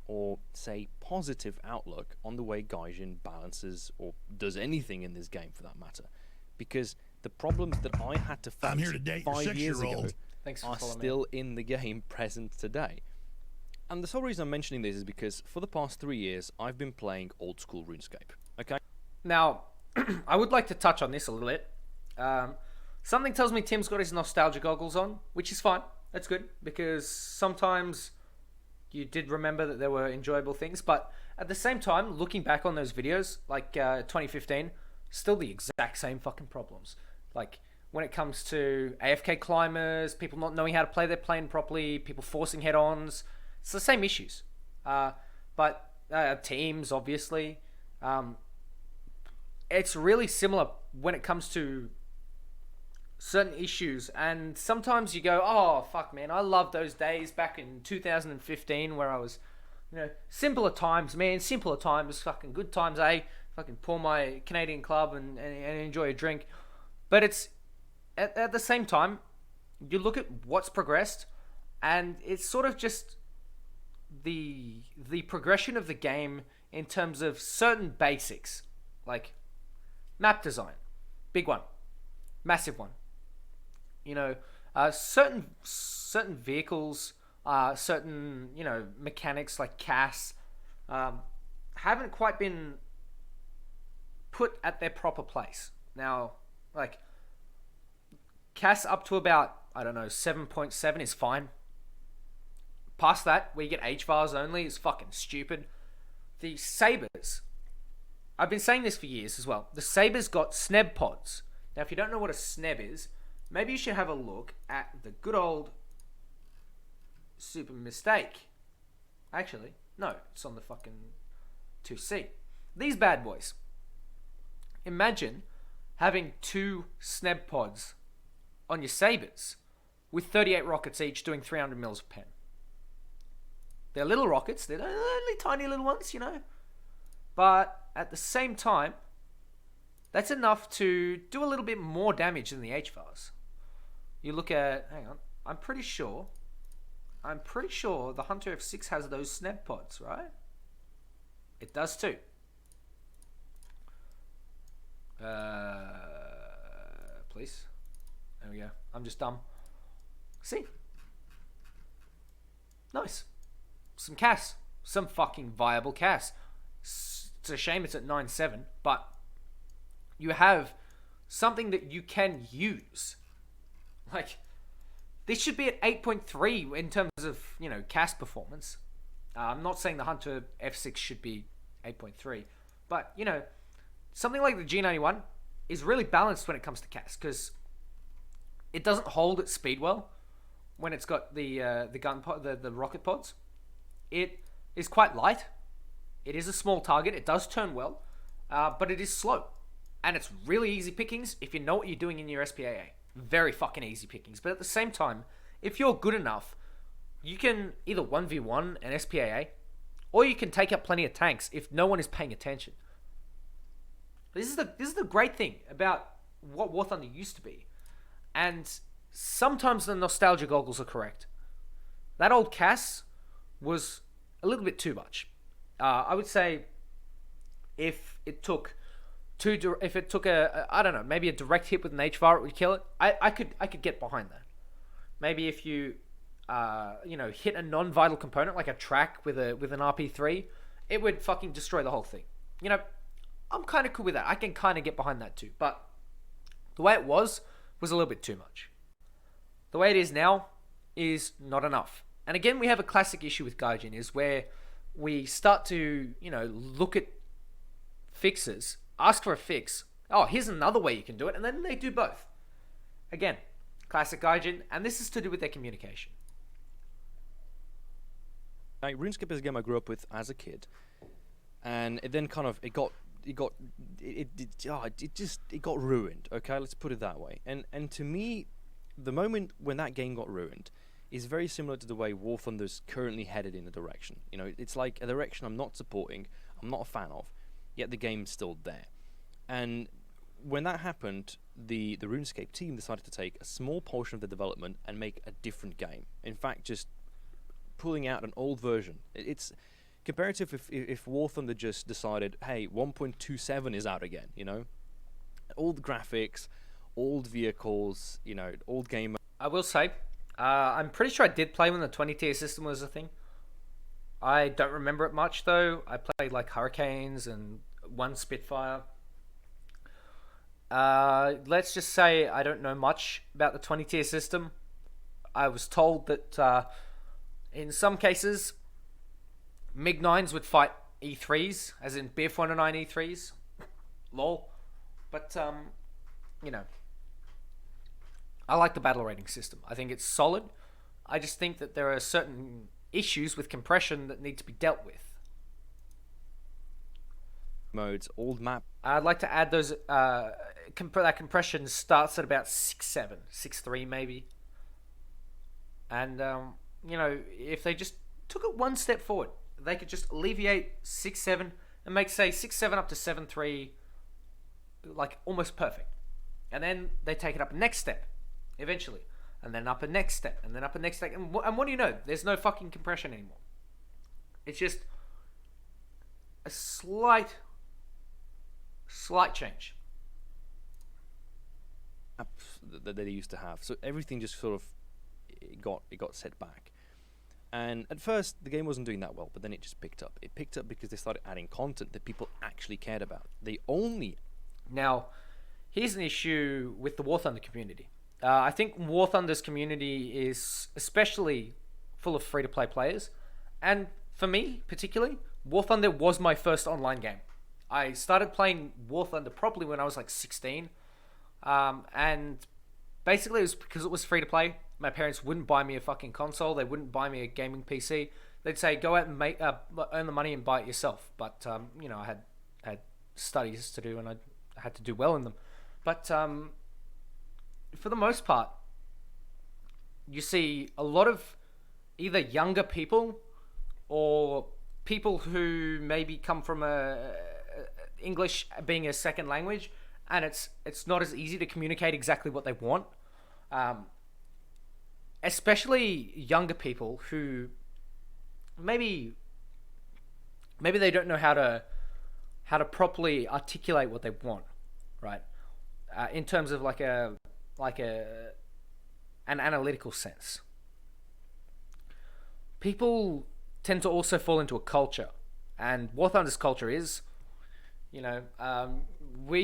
or, say, positive outlook on the way Gaijin balances or does anything in this game for that matter. Because the problems that I had to I'm face here to date your 5 years ago 6-year-old. Thanks for are following me. still in the game present today. And the sole reason I'm mentioning this is because for the past 3 years, I've been playing old school RuneScape. Okay? Now, I would like to touch on this a little bit. Something tells me Tim's got his nostalgia goggles on, which is fine. That's good, because sometimes you did remember that there were enjoyable things, but at the same time, looking back on those videos, like 2015, still the exact same fucking problems. Like, when it comes to AFK climbers, people not knowing how to play their plane properly, people forcing head-ons, it's the same issues. But teams, obviously, it's really similar when it comes to certain issues, and sometimes you go, oh fuck man, I love those days back in 2015 where I was, simpler times, man, simpler times, fucking good times, fucking pour my Canadian club and enjoy a drink. But it's at the same time, you look at what's progressed, and it's sort of just the progression of the game in terms of certain basics, like map design, big one, massive one. Certain vehicles, certain mechanics like CAS, haven't quite been put at their proper place. Now, like CAS up to about 7.7 is fine. Past that, where you get HVARs only, is fucking stupid. The Sabres, I've been saying this for years as well. The Sabres got SNEB pods. Now, if you don't know what a SNEB is, maybe you should have a look at the good old Super Mistake. Actually, no, it's on the fucking 2C. These bad boys. Imagine having 2 SNEB pods on your Sabres with 38 rockets each doing 300 mils of pen. They're little rockets. They're only tiny little ones, But at the same time, that's enough to do a little bit more damage than the HVARs. You look at, hang on, I'm pretty sure the Hunter F6 has those SNEB pods, right? It does too. Please. There we go. I'm just dumb. See? Nice. Some CAS. Some fucking viable CAS. It's a shame it's at 9.7, but you have something that you can use. Like, this should be at 8.3 in terms of, CAS performance. I'm not saying the Hunter F6 should be 8.3, but, something like the G91 is really balanced when it comes to CAS, because it doesn't hold its speed well when it's got the gun pod, the rocket pods. It is quite light. It is a small target. It does turn well, but it is slow. And it's really easy pickings if you know what you're doing in your SPAA. Very fucking easy pickings. But at the same time, if you're good enough, you can either 1v1 an SPAA, or you can take out plenty of tanks if no one is paying attention. This is the great thing about what War Thunder used to be. And sometimes the nostalgia goggles are correct. That old CAS was a little bit too much. I would say if it took maybe a direct hit with an HVAR, it would kill it. I could get behind that. Maybe if you hit a non-vital component like a track with an RP3, it would fucking destroy the whole thing. I'm kind of cool with that. I can kind of get behind that too. But the way it was a little bit too much. The way it is now is not enough. And again, we have a classic issue with Gaijin, is where we start to, look at fixes, ask for a fix. Oh, here's another way you can do it. And then they do both. Again, classic Gaijin. And this is to do with their communication. RuneScape is a game I grew up with as a kid. And it then it got ruined. Okay, let's put it that way. And to me, the moment when that game got ruined is very similar to the way War Thunder's currently headed in a direction. It's like a direction I'm not supporting, I'm not a fan of, yet the game's still there. And when that happened, the RuneScape team decided to take a small portion of the development and make a different game. In fact, just pulling out an old version. It's comparative if War Thunder just decided, hey, 1.27 is out again, all the graphics, old vehicles, old game. I will say, I'm pretty sure I did play when the 20-tier system was a thing. I don't remember it much though. I played like Hurricanes and one Spitfire. Let's just say I don't know much about the 20-tier system. I was told that in some cases, MiG-9s would fight E3s, as in Bf 109 E3s. Lol. But, I like the battle rating system. I think it's solid. I just think that there are certain issues with compression that need to be dealt with. Modes, old map. I'd like to add those. That compression starts at about 6.7, 6.3 maybe. And if they just took it one step forward, they could just alleviate 6.7 and make say 6.7 up to 7.3, like almost perfect. And then they take it up a next step, eventually, and then up a next step, and then up a next step. And what do you know? There's no fucking compression anymore. It's just a slight change that they used to have. So everything just sort of it got set back. And at first the game wasn't doing that well, but then it just picked up. It picked up because they started adding content that people actually cared about. Now, here's an issue with the War Thunder community. I think War Thunder's community is especially full of free-to-play players. And for me, particularly, War Thunder was my first online game. I started playing War Thunder properly when I was like 16. And basically it was because it was free-to-play. My parents wouldn't buy me a fucking console. They wouldn't buy me a gaming PC. They'd say, go out and earn the money and buy it yourself. But, I had studies to do and I had to do well in them. But for the most part, you see a lot of either younger people or people who maybe come from English being a second language, and it's not as easy to communicate exactly what they want. Especially younger people who maybe they don't know how to properly articulate what they want, right? In terms of like an analytical sense. People tend to also fall into a culture, and War Thunder's culture is, we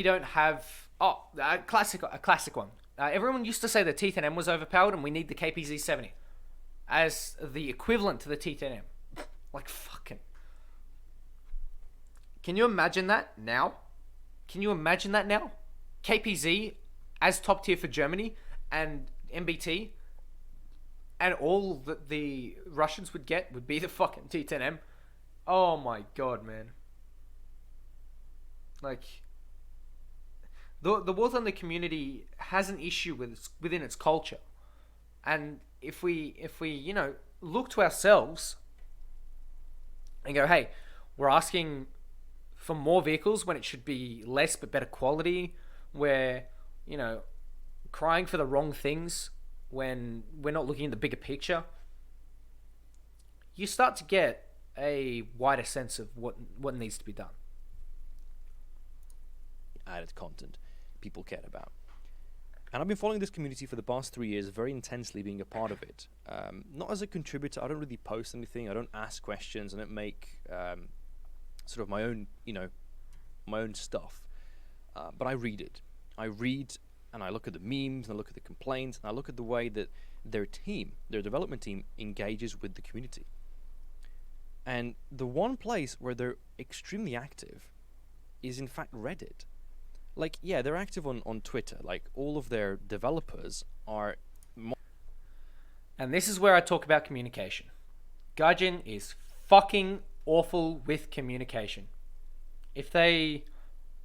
don't have a classic one. Everyone used to say the T10M was overpowered, and we need the KPZ-70 as the equivalent to the T10M. Like fucking. Can you imagine that now? KPZ as top tier for Germany and MBT, and all that the Russians would get would be the fucking T10M. Oh my god, man. Like, the War Thunder community has an issue within its culture, and if we look to ourselves and go, hey, we're asking for more vehicles when it should be less but better quality. We're crying for the wrong things when we're not looking at the bigger picture. You start to get a wider sense of what needs to be done. Added content people cared about. And I've been following this community for the past 3 years very intensely, being a part of it. Not as a contributor. I don't really post anything. I don't ask questions. I don't make sort of my own, my own stuff. But I read it. I read and I look at the memes and I look at the complaints and I look at the way that their development team engages with the community. And the one place where they're extremely active is in fact Reddit. Like, yeah, they're active on Twitter. Like, all of their developers are... And this is where I talk about communication. Gaijin is fucking awful with communication. If they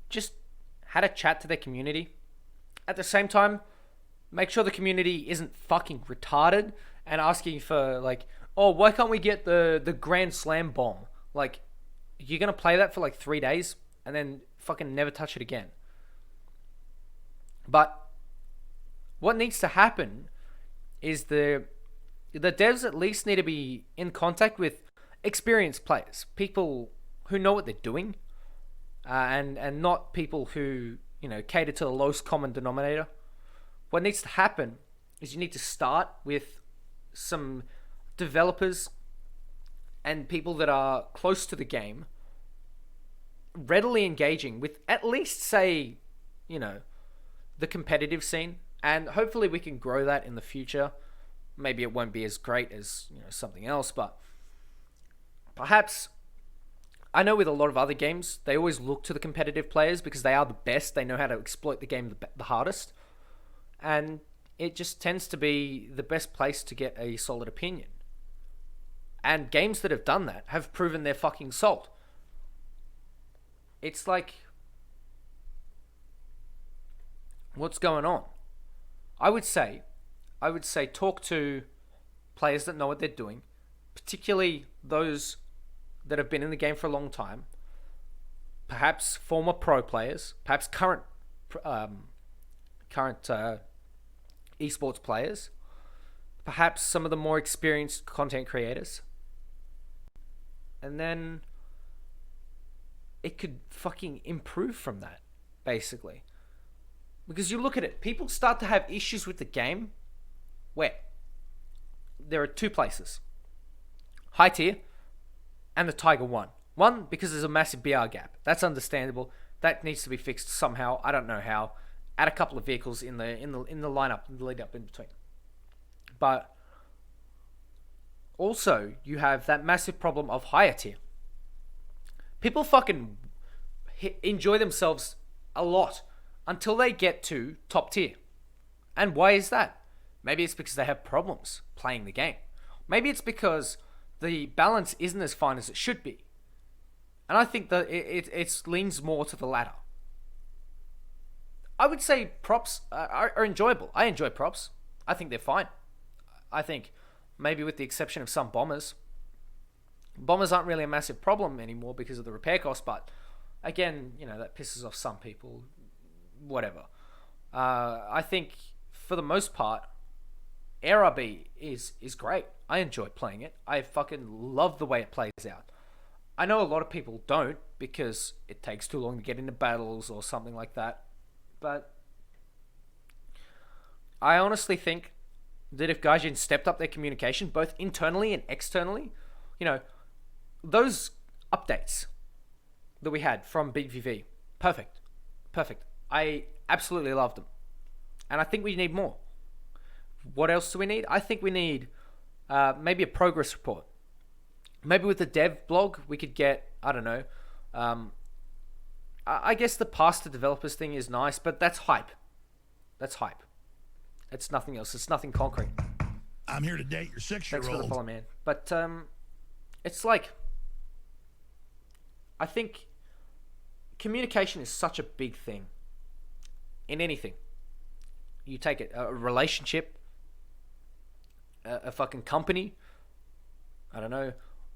just had a chat to their community, at the same time, make sure the community isn't fucking retarded and asking for, like, oh, why can't we get the Grand Slam bomb? Like, you're going to play that for like 3 days and then fucking never touch it again. But what needs to happen is the devs at least need to be in contact with experienced players, people who know what they're doing, and not people who cater to the lowest common denominator. what needs to happen is you need to start with some developers and people that are close to the game readily engaging with at least, say, the competitive scene, and hopefully we can grow that in the future. Maybe it won't be as great as something else, but perhaps, I know with a lot of other games, they always look to the competitive players because they are the best. They know how to exploit the game the hardest, and it just tends to be the best place to get a solid opinion. And games that have done that have proven their fucking salt. It's like, what's going on? I would say talk to players that know what they're doing, particularly those that have been in the game for a long time, perhaps former pro players, perhaps current esports players, perhaps some of the more experienced content creators. And then it could fucking improve from that, basically. Because you look at it, people start to have issues with the game where there are two places. H.A.T.E and the Tiger 1. One, because there's a massive BR gap. That's understandable. That needs to be fixed somehow. I don't know how. Add a couple of vehicles in the lineup, in the lead up in between. But also, you have that massive problem of higher tier. People fucking enjoy themselves a lot until they get to top tier. And why is that? Maybe it's because they have problems playing the game. Maybe it's because the balance isn't as fine as it should be. And I think that it leans more to the latter. I would say props are enjoyable. I enjoy props. I think they're fine. I think, maybe with the exception of some bombers. Bombers aren't really a massive problem anymore because of the repair cost, but again, that pisses off some people. Whatever. I think, for the most part, AirRB is great. I enjoy playing it. I fucking love the way it plays out. I know a lot of people don't because it takes too long to get into battles or something like that. But I honestly think that if Gaijin stepped up their communication, both internally and externally, those updates that we had from BVV, perfect. I absolutely loved them. And I think we need more. What else do we need? I think we need maybe a progress report. Maybe with the dev blog, we could get, I don't know, I guess the pass to developers thing is nice, but that's hype. It's nothing else. It's nothing concrete. I'm here to date your 6-year-old. Thanks for the follow, man. But it's like, I think communication is such a big thing in anything. You take it, a relationship, a fucking company, I don't know,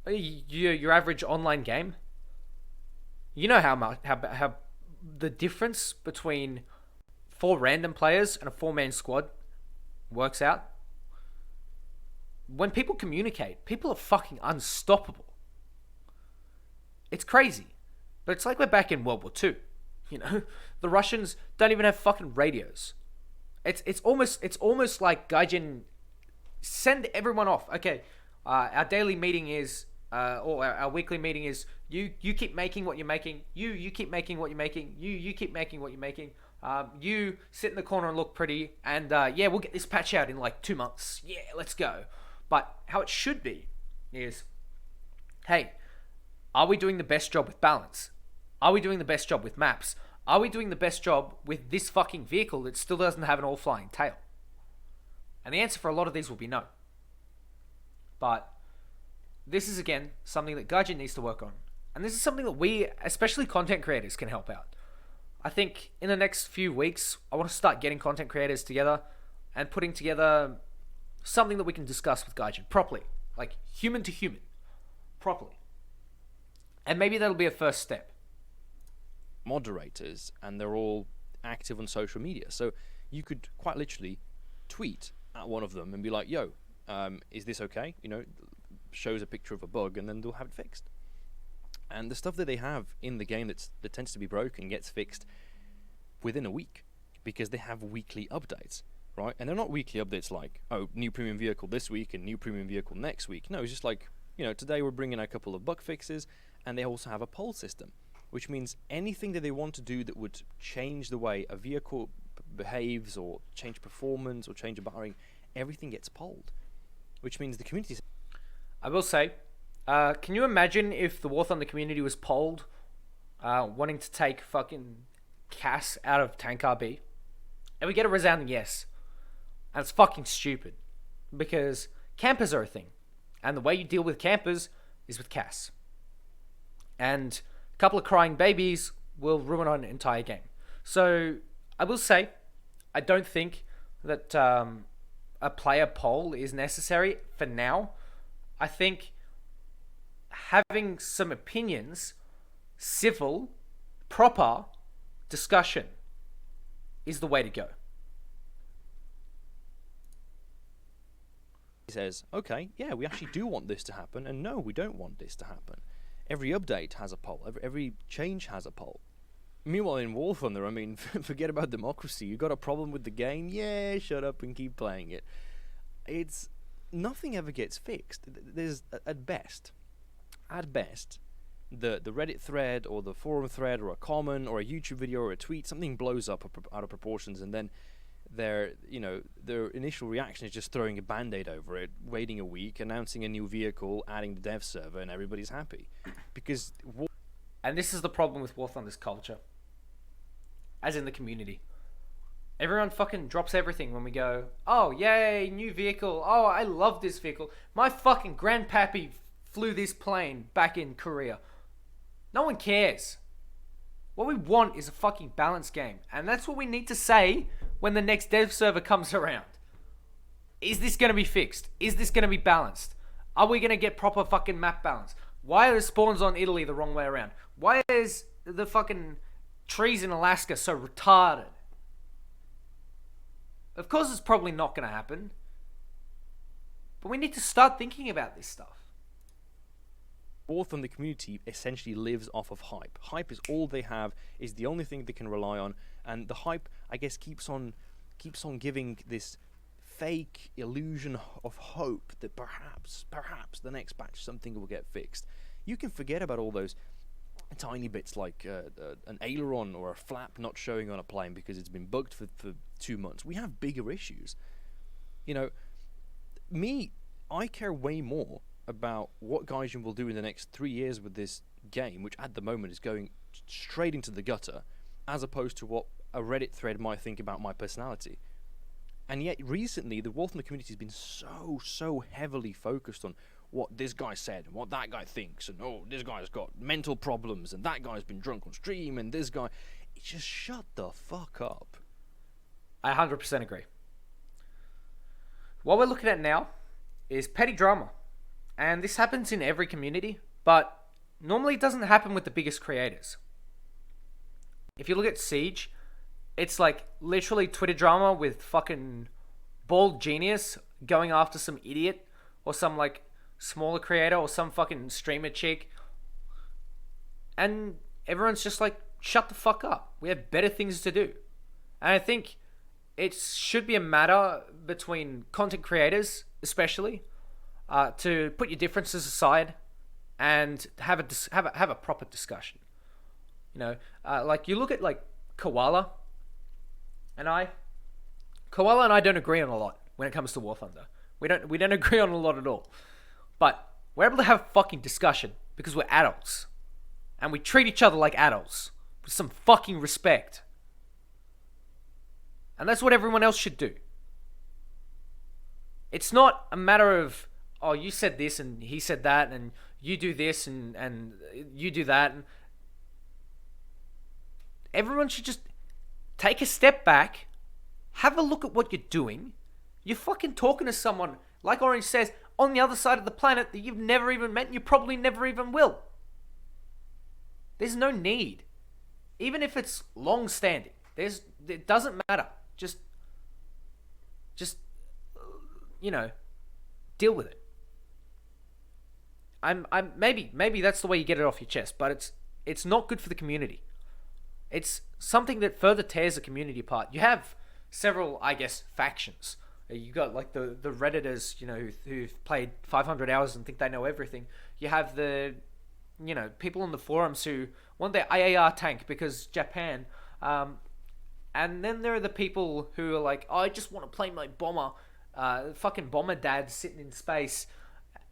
your average online game. You know how the difference between 4 random players and a 4-man squad works out. When people communicate, people are fucking unstoppable. It's crazy. But it's like we're back in World War II. The Russians don't even have fucking radios. It's almost like Gaijin send everyone off. Okay, our daily meeting is, or our weekly meeting is, you keep making what you're making. You keep making what you're making. You keep making what you're making. You sit in the corner and look pretty. And yeah, we'll get this patch out in like 2 months. Yeah, let's go. But how it should be is, hey, are we doing the best job with balance? Are we doing the best job with maps? Are we doing the best job with this fucking vehicle that still doesn't have an all-flying tail? And the answer for a lot of these will be no. But this is, again, something that Gaijin needs to work on. And this is something that we, especially content creators, can help out. I think in the next few weeks, I want to start getting content creators together and putting together something that we can discuss with Gaijin properly. Like, human to human. Properly. And maybe that'll be a first step. Moderators, and they're all active on social media, so you could quite literally tweet at one of them and be like, yo, is this okay? Shows a picture of a bug, and then they'll have it fixed. And the stuff that they have in the game that tends to be broken gets fixed within a week, because they have weekly updates, right? And they're not weekly updates like, oh, new premium vehicle this week and new premium vehicle next week. No, it's just like, today we're bringing a couple of bug fixes, and they also have a poll system, which means anything that they want to do that would change the way a vehicle behaves or change performance or change a battery, everything gets polled, which means the community... I will say, can you imagine if the War Thunder community was polled wanting to take fucking Cass out of Tank RB? And we get a resounding yes. And it's fucking stupid. Because campers are a thing. And the way you deal with campers is with Cass. And a couple of crying babies will ruin an entire game. So, I will say, I don't think that a player poll is necessary for now. I think having some opinions, civil, proper discussion is the way to go. He says, okay, yeah, we actually do want this to happen, and no, we don't want this to happen. Every update has a poll. Every change has a poll. Meanwhile, in War Thunder, I mean, forget about democracy. You got a problem with the game? Yeah, shut up and keep playing it. It's... nothing ever gets fixed. There's, at best, the Reddit thread or the forum thread or a comment or a YouTube video or a tweet, something blows up out of proportions, and then their initial reaction is just throwing a band-aid over it, waiting a week, announcing a new vehicle, adding the dev server, and everybody's happy. Because... and this is the problem with War Thunder's culture. As in the community. Everyone fucking drops everything when we go, oh, yay, new vehicle. Oh, I love this vehicle. My fucking grandpappy flew this plane back in Korea. No one cares. What we want is a fucking balanced game. And that's what we need to say when the next dev server comes around. Is this going to be fixed? Is this going to be balanced? Are we going to get proper fucking map balance? Why are the spawns on Italy the wrong way around? Why is the fucking trees in Alaska so retarded? Of course it's probably not going to happen. But we need to start thinking about this stuff. War Thunder community essentially lives off of hype. Hype is all they have, is the only thing they can rely on, and the hype, I guess, keeps on giving this fake illusion of hope that perhaps the next patch something will get fixed. You can forget about all those tiny bits like an aileron or a flap not showing on a plane because it's been bugged for 2 months. We have bigger issues. I care way more about what Gaijin will do in the next 3 years with this game, which at the moment is going straight into the gutter, as opposed to what a Reddit thread might think about my personality. And yet recently the War Thunder community has been so heavily focused on what this guy said and what that guy thinks, and oh, this guy's got mental problems and that guy's been drunk on stream and this guy... just shut the fuck up. I 100% agree. What we're looking at now is petty drama. And this happens in every community, but normally it doesn't happen with the biggest creators. If you look at Siege, it's like literally Twitter drama with fucking bald genius going after some idiot or some like smaller creator or some fucking streamer chick. And everyone's just like, shut the fuck up. We have better things to do. And I think it should be a matter between content creators, especially, to put your differences aside and have a proper discussion. Like you look at like Koala and I don't agree on a lot when it comes to War Thunder. We don't agree on a lot at all. But we're able to have fucking discussion because we're adults. And we treat each other like adults with some fucking respect. And that's what everyone else should do. It's not a matter of, oh, you said this and he said that and you do this and you do that. And everyone should just take a step back, have a look at what you're doing. You're fucking talking to someone, like Orange says, on the other side of the planet that you've never even met and you probably never even will. There's no need. Even if it's long-standing, it doesn't matter. Just deal with it. Maybe that's the way you get it off your chest, but it's not good for the community. It's something that further tears the community apart. You have several, I guess, factions. You got like the Redditors, who've played 500 hours and think they know everything. You have the, people on the forums who want their IAR tank because Japan. And then there are the people who are like, I just want to play my bomber, fucking bomber dad sitting in space.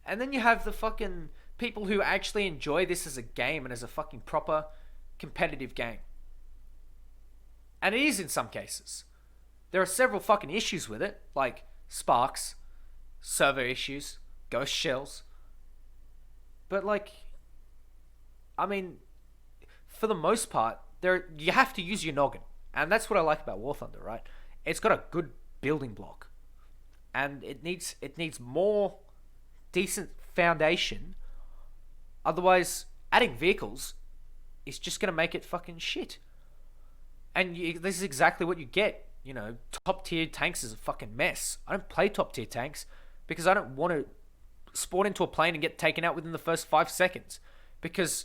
And then you have the fucking people who actually enjoy this as a game and as a fucking proper competitive game. And it is in some cases. There are several fucking issues with it, like sparks, server issues, ghost shells. But for the most part, you have to use your noggin. And that's what I like about War Thunder, right? It's got a good building block. And it needs more decent foundation. Otherwise, adding vehicles is just going to make it fucking shit. And this is exactly what you get. Top tier tanks is a fucking mess. I don't play top tier tanks because I don't want to spawn into a plane and get taken out within the first 5 seconds. Because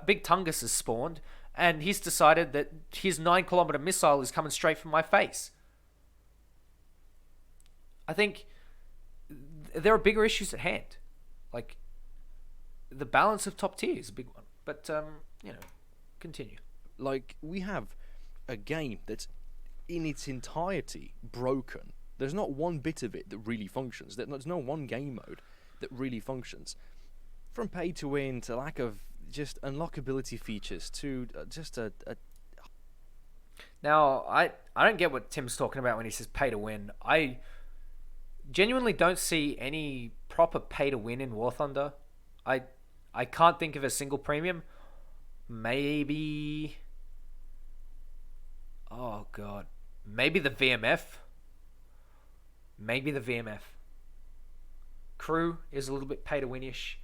Big Tungus has spawned and he's decided that his 9-kilometer missile is coming straight from my face. I think there are bigger issues at hand. Like, the balance of top tier is a big one. But, continue. Like, we have a game that's in its entirety broken. There's not one bit of it that really functions. There's no one game mode that really functions. From pay to win to lack of just unlockability features to just a... Now, I don't get what Tim's talking about when he says pay to win. I genuinely don't see any proper pay to win in War Thunder. I can't think of a single premium. Maybe... Oh, God. Maybe the VMF. Crew is a little bit pay to win-ish.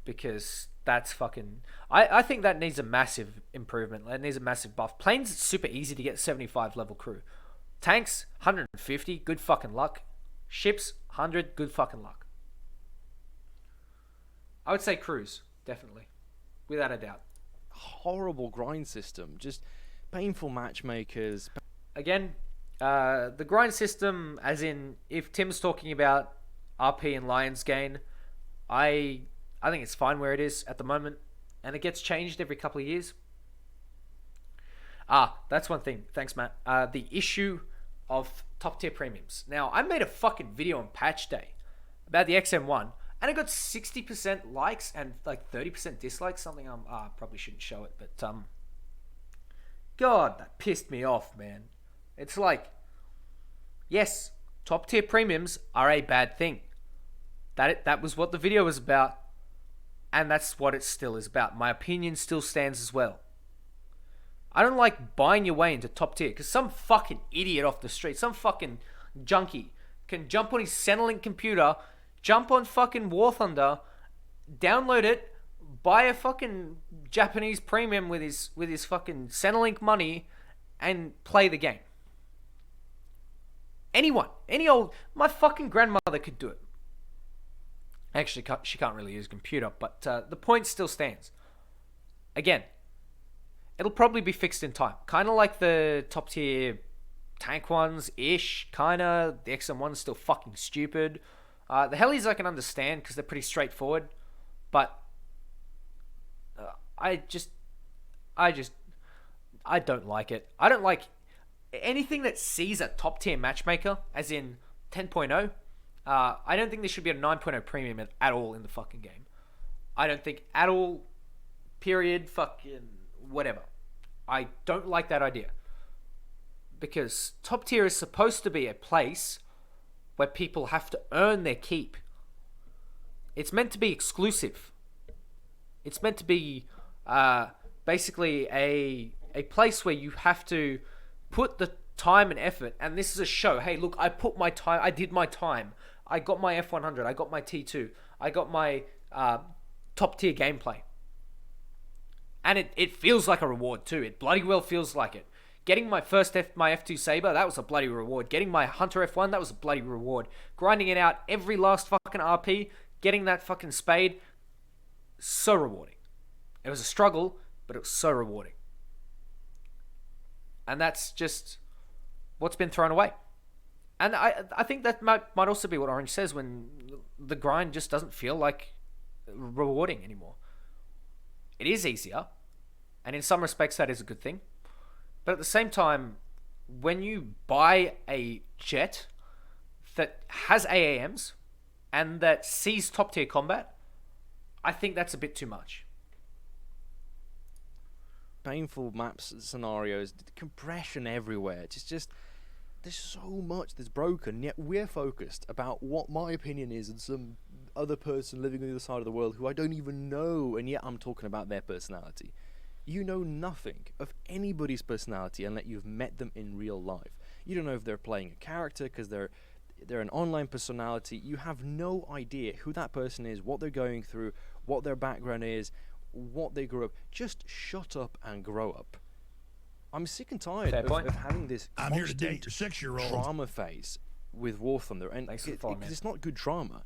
Because that's fucking... I think that needs a massive improvement. It needs a massive buff. Planes, it's super easy to get 75 level crew. Tanks, 150, good fucking luck. Ships, 100, good fucking luck. I would say crews, definitely. Without a doubt. Horrible grind system. Just painful matchmakers. Again, the grind system, as in, if Tim's talking about RP and Lions gain, I think it's fine where it is at the moment, and it gets changed every couple of years. That's one thing. Thanks, Matt. The issue of top tier premiums. Now, I made a fucking video on patch day about the XM1, and it got 60% likes and like 30% dislikes. Something I probably shouldn't show it, but God, that pissed me off, man. It's like, yes, top tier premiums are a bad thing. That was what the video was about, and that's what it still is about. My opinion still stands as well. I don't like buying your way into top tier because some fucking idiot off the street, some fucking junkie can jump on his Centrelink computer, jump on fucking War Thunder, download it, buy a fucking Japanese premium with his fucking Centrelink money, and play the game. Anyone, my fucking grandmother could do it. Actually, she can't really use a computer, but the point still stands. Again, it'll probably be fixed in time. Kind of like the top tier tank ones-ish, kind of. The XM1's still fucking stupid. The helis I can understand because they're pretty straightforward, but I don't like it. I don't like anything that sees a top tier matchmaker, as in 10.0. I don't think there should be a 9.0 premium at all in the fucking game. I don't think at all, period, fucking whatever. I don't like that idea. Because top tier is supposed to be a place where people have to earn their keep. It's meant to be exclusive. It's meant to be basically a place where you have to put the time and effort, and this is a show. Hey, look, I put my time, I did my time. I got my F100, I got my T2, I got my top tier gameplay. And it feels like a reward too. It bloody well feels like it. Getting my first my F2 Saber, that was a bloody reward. Getting my Hunter F1, that was a bloody reward. Grinding it out every last fucking RP, getting that fucking spade, so rewarding. It was a struggle, but it was so rewarding. And that's just what's been thrown away. And I think that might also be what Orange says when the grind just doesn't feel like rewarding anymore. It is easier, and in some respects that is a good thing. But at the same time, when you buy a jet that has AAMs and that sees top tier combat, I think that's a bit too much. Painful maps, scenarios, compression everywhere. It's just there's so much that's broken, yet we're focused about what my opinion is and some other person living on the other side of the world who I don't even know, and yet I'm talking about their personality. You know nothing of anybody's personality unless you've met them in real life. You don't know if they're playing a character because they're an online personality. You have no idea who that person is, what they're going through, what their background is, what they grew up. Just shut up and grow up. I'm sick and tired of having this I'm here to date your 6-year-old drama phase with War Thunder, and it's not good drama.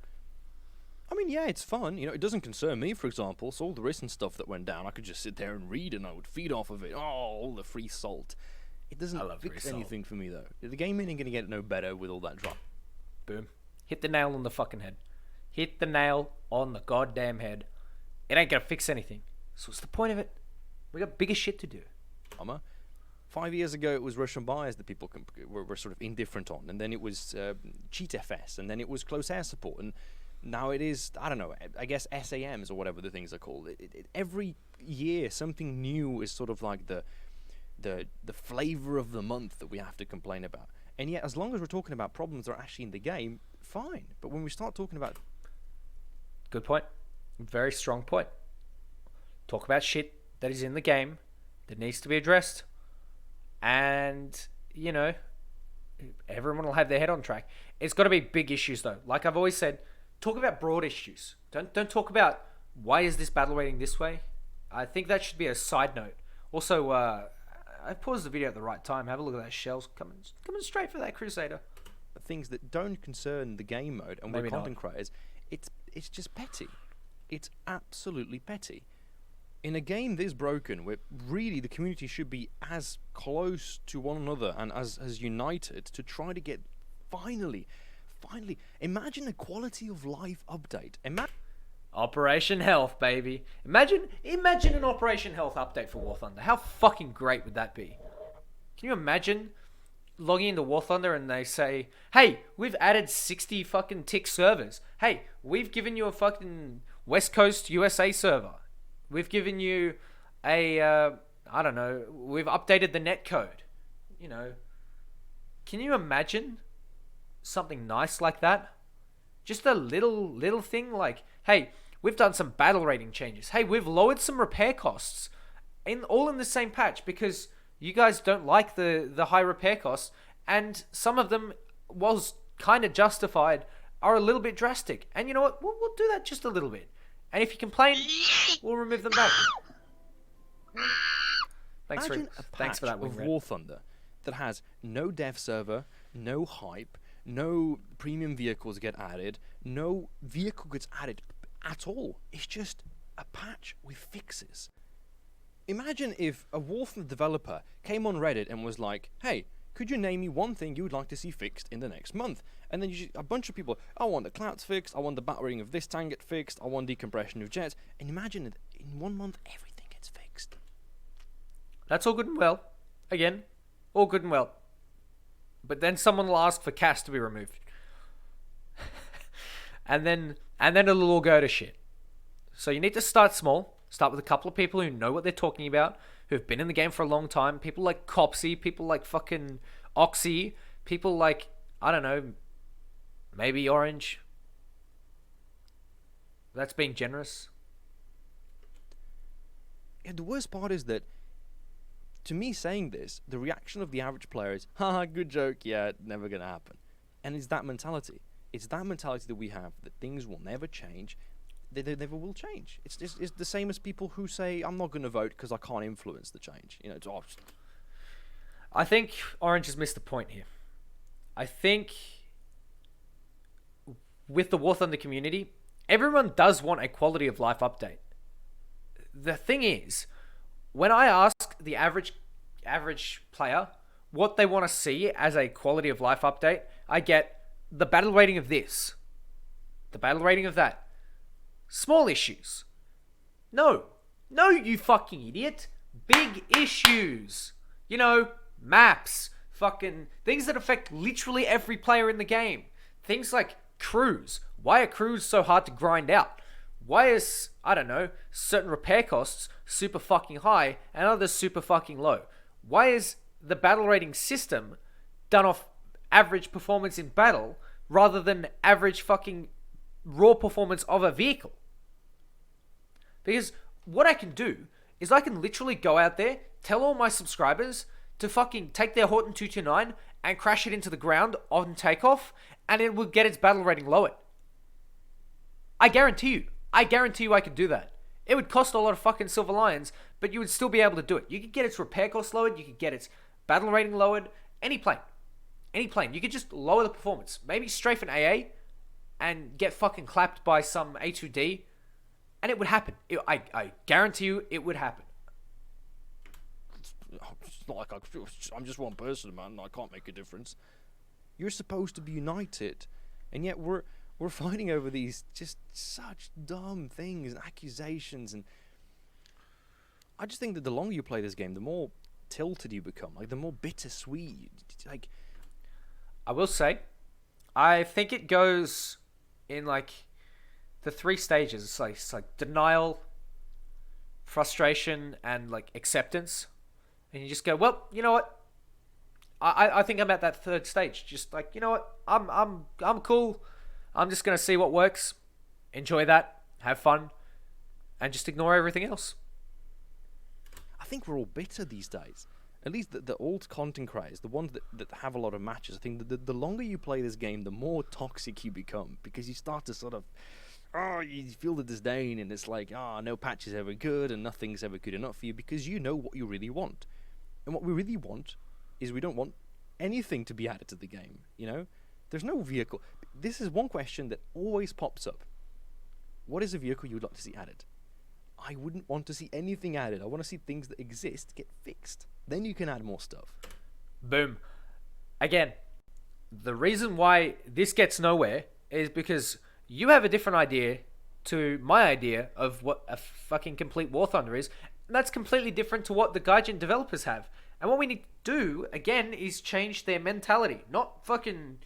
I mean, yeah, it's fun. You know, it doesn't concern me, for example. So all the recent stuff that went down, I could just sit there and read, and I would feed off of it. Oh, all the free salt. It doesn't fix anything for me, though. The game ain't gonna get no better with all that drama. Boom. Hit the nail on the fucking head. Hit the nail on the goddamn head. It ain't gonna fix anything. So what's the point of it? We got bigger shit to do. 5 years ago, it was Russian bias that people were sort of indifferent on, and then it was Cheat FS, and then it was close air support, and now it is, I don't know, I guess SAMs or whatever the things are called. Every year, something new is sort of like the flavor of the month that we have to complain about. And yet, as long as we're talking about problems that are actually in the game, fine. But when we start talking about... Good point. Very strong point. Talk about shit that is in the game that needs to be addressed. And, you know, everyone will have their head on track. It's got to be big issues, though. Like I've always said, talk about broad issues. Don't talk about why is this battle rating this way. I think that should be a side note. Also, I paused the video at the right time. Have a look at that shells coming straight for that Crusader. Things that don't concern the game mode and we're content creators, it's just petty. It's absolutely petty. In a game this broken, where really the community should be as close to one another and as united to try to get finally, imagine a quality of life update. Operation Health, baby. Imagine an Operation Health update for War Thunder. How fucking great would that be? Can you imagine logging into War Thunder and they say, hey, we've added 60 fucking tick servers. Hey, we've given you a fucking West Coast USA server. We've given you a, I don't know, we've updated the netcode. You know, can you imagine something nice like that? Just a little thing like, hey, we've done some battle rating changes. Hey, we've lowered some repair costs. All in the same patch because you guys don't like the high repair costs. And some of them, was kind of justified, are a little bit drastic. And you know what? We'll do that just a little bit. And if you complain, we'll remove them back. Thanks for that, of War Thunder that has no dev server, no hype, no premium vehicles get added, no vehicle gets added at all. It's just a patch with fixes. Imagine if a War Thunder developer came on Reddit and was like, hey, could you name me one thing you would like to see fixed in the next month? And then a bunch of people, I want the clouds fixed, I want the battering of this tank get fixed, I want decompression of jets. And imagine in 1 month, everything gets fixed. That's all good and well. Again, all good and well. But then someone will ask for CAS to be removed. and then it'll all go to shit. So you need to start small. Start with a couple of people who know what they're talking about, who've been in the game for a long time. People like Copsy, people like fucking Oxy, people like, I don't know, maybe Orange. That's being generous. Yeah, the worst part is that, to me saying this, the reaction of the average player is, haha, good joke, yeah, never gonna happen. And it's that mentality. It's that mentality that we have, that things will never change. They never will change. It's the same as people who say, I'm not going to vote because I can't influence the change. You know, I think Orange has missed the point here. I think with the War Thunder community, everyone does want a quality of life update. The thing is, when I ask the average player, what they want to see as a quality of life update. I get the battle rating of this, the battle rating of that. Small issues. No, you fucking idiot. Big issues. You know, maps, fucking things that affect literally every player in the game. Things like crews. Why are crews so hard to grind out? Why is, I don't know, certain repair costs super fucking high and others super fucking low? Why is the battle rating system done off average performance in battle rather than average fucking raw performance of a vehicle? Because what I can do is I can literally go out there, tell all my subscribers to fucking take their Horton 229 and crash it into the ground on takeoff, and it will get its battle rating lowered. I guarantee you I could do that. It would cost a lot of fucking silver lions, but you would still be able to do it. You could get its repair cost lowered, you could get its battle rating lowered, any plane. You could just lower the performance. Maybe strafe an AA and get fucking clapped by some H.A.T.E, and it would happen. I guarantee you it would happen. It's not like I'm just one person, man. I can't make a difference. You're supposed to be united, and yet we're fighting over these just such dumb things and accusations. And I just think that the longer you play this game, the more tilted you become. Like, the more bittersweet. Like, I will say, I think it goes in like the 3 stages. It's like denial, frustration, and like acceptance. And you just go, well, you know what? I think I'm at that 3rd stage. Just like, you know what? I'm cool. I'm just gonna see what works, enjoy that, have fun, and just ignore everything else. I think we're all bitter these days. At least the old content creators, the ones that have a lot of matches. I think the longer you play this game, the more toxic you become, because you start to sort of, you feel the disdain, and it's like, no patch is ever good, and nothing's ever good enough for you, because you know what you really want. And what we really want is we don't want anything to be added to the game, you know? There's no vehicle. This is one question that always pops up. What is a vehicle you would like to see added? I wouldn't want to see anything added. I want to see things that exist get fixed. Then you can add more stuff. Boom. Again, the reason why this gets nowhere is because you have a different idea to my idea of what a fucking complete War Thunder is. And that's completely different to what the Gaijin developers have. And what we need to do, again, is change their mentality. Not fucking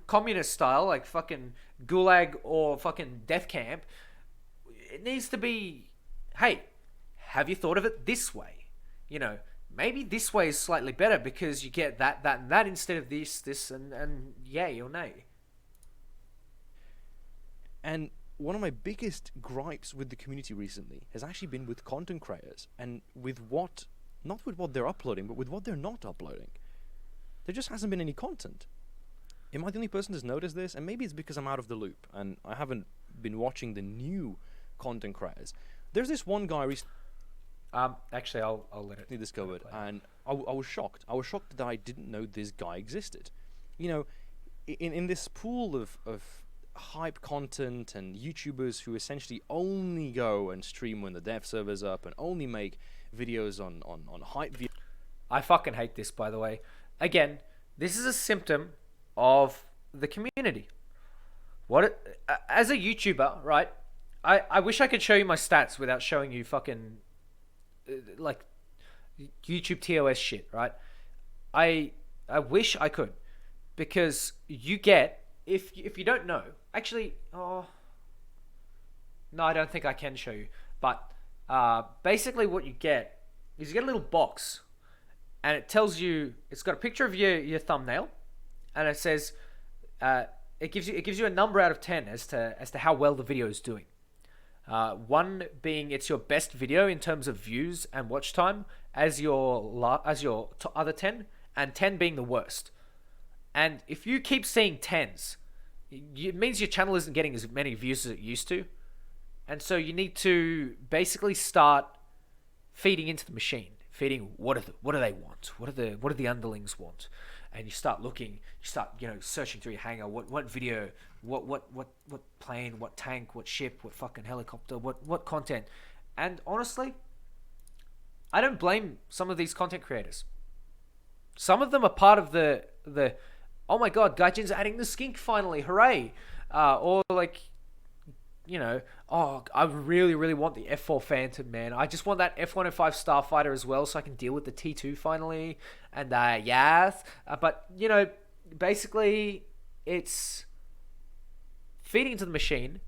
communist style, like fucking gulag or fucking death camp. It needs to be, hey, have you thought of it this way? You know, maybe this way is slightly better because you get that, and that instead of this, and yay or nay. And one of my biggest gripes with the community recently has actually been with content creators, and with what, not with what they're uploading, but with what they're not uploading. There just hasn't been any content. Am I the only person that's noticed this? And maybe it's because I'm out of the loop and I haven't been watching the new content creators. There's this one guy actually, I'll let it discovered, and I was shocked. I was shocked that I didn't know this guy existed. You know, in this pool of hype content and YouTubers who essentially only go and stream when the dev server's up and only make videos on hype. I fucking hate this, by the way. Again, this is a symptom of the community. As a YouTuber, right? I wish I could show you my stats without showing you fucking like YouTube TOS shit, right? I wish I could, because you get, if you don't know, actually, no, I don't think I can show you, but basically what you get is you get a little box, and it tells you, it's got a picture of your thumbnail, and it says it gives you a number out of 10 as to how well the video is doing. 1 being it's your best video in terms of views and watch time, as your other 10, and 10 being the worst. And if you keep seeing 10s, it means your channel isn't getting as many views as it used to, and so you need to basically start feeding into the machine, feeding what do they want, what do the underlings want, and you start looking, searching through your hangar, what video, what plane, what tank, what ship, what fucking helicopter, what content. And honestly, I don't blame some of these content creators. Some of them are part of the oh my god, Gaijin's adding the skink finally, hooray! Or like, you know, oh, I really, really want the F4 Phantom, man. I just want that F105 Starfighter as well so I can deal with the T2 finally. And, yes. But, you know, basically, it's feeding into the machine,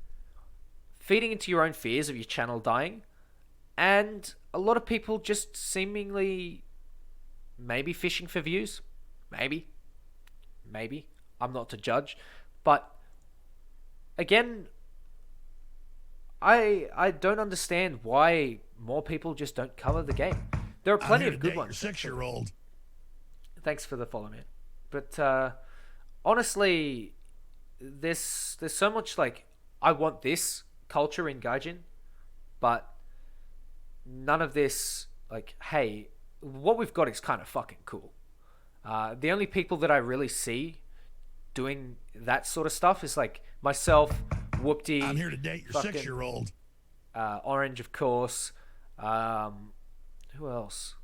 feeding into your own fears of your channel dying, and a lot of people just seemingly maybe fishing for views. Maybe. I'm not to judge. But, again, I don't understand why more people just don't cover the game. There are plenty of good ones. 6-year-old. Thanks for the follow, man. But honestly, there's so much like I want this culture in Gaijin, but none of this like, hey, what we've got is kind of fucking cool. The only people that I really see doing that sort of stuff is like myself, Whoopty. I'm here to date your 6-year-old. Orange, of course. Who else?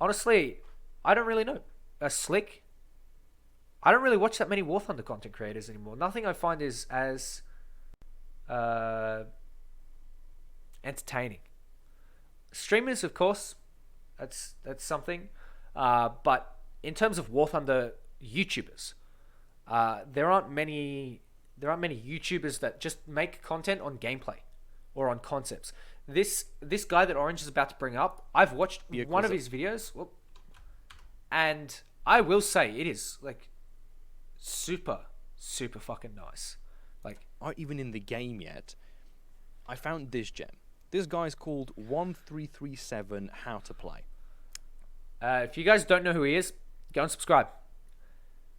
Honestly, I don't really know. Slick. I don't really watch that many War Thunder content creators anymore. Nothing I find is as entertaining. Streamers, of course, that's something. But in terms of War Thunder YouTubers, there aren't many YouTubers that just make content on gameplay or on concepts. This guy that Orange is about to bring up, I've watched one of his videos, and I will say it is like super fucking nice. Like, aren't even in the game yet. I found this gem. This guy's called 1337 How to Play. If you guys don't know who he is, go and subscribe.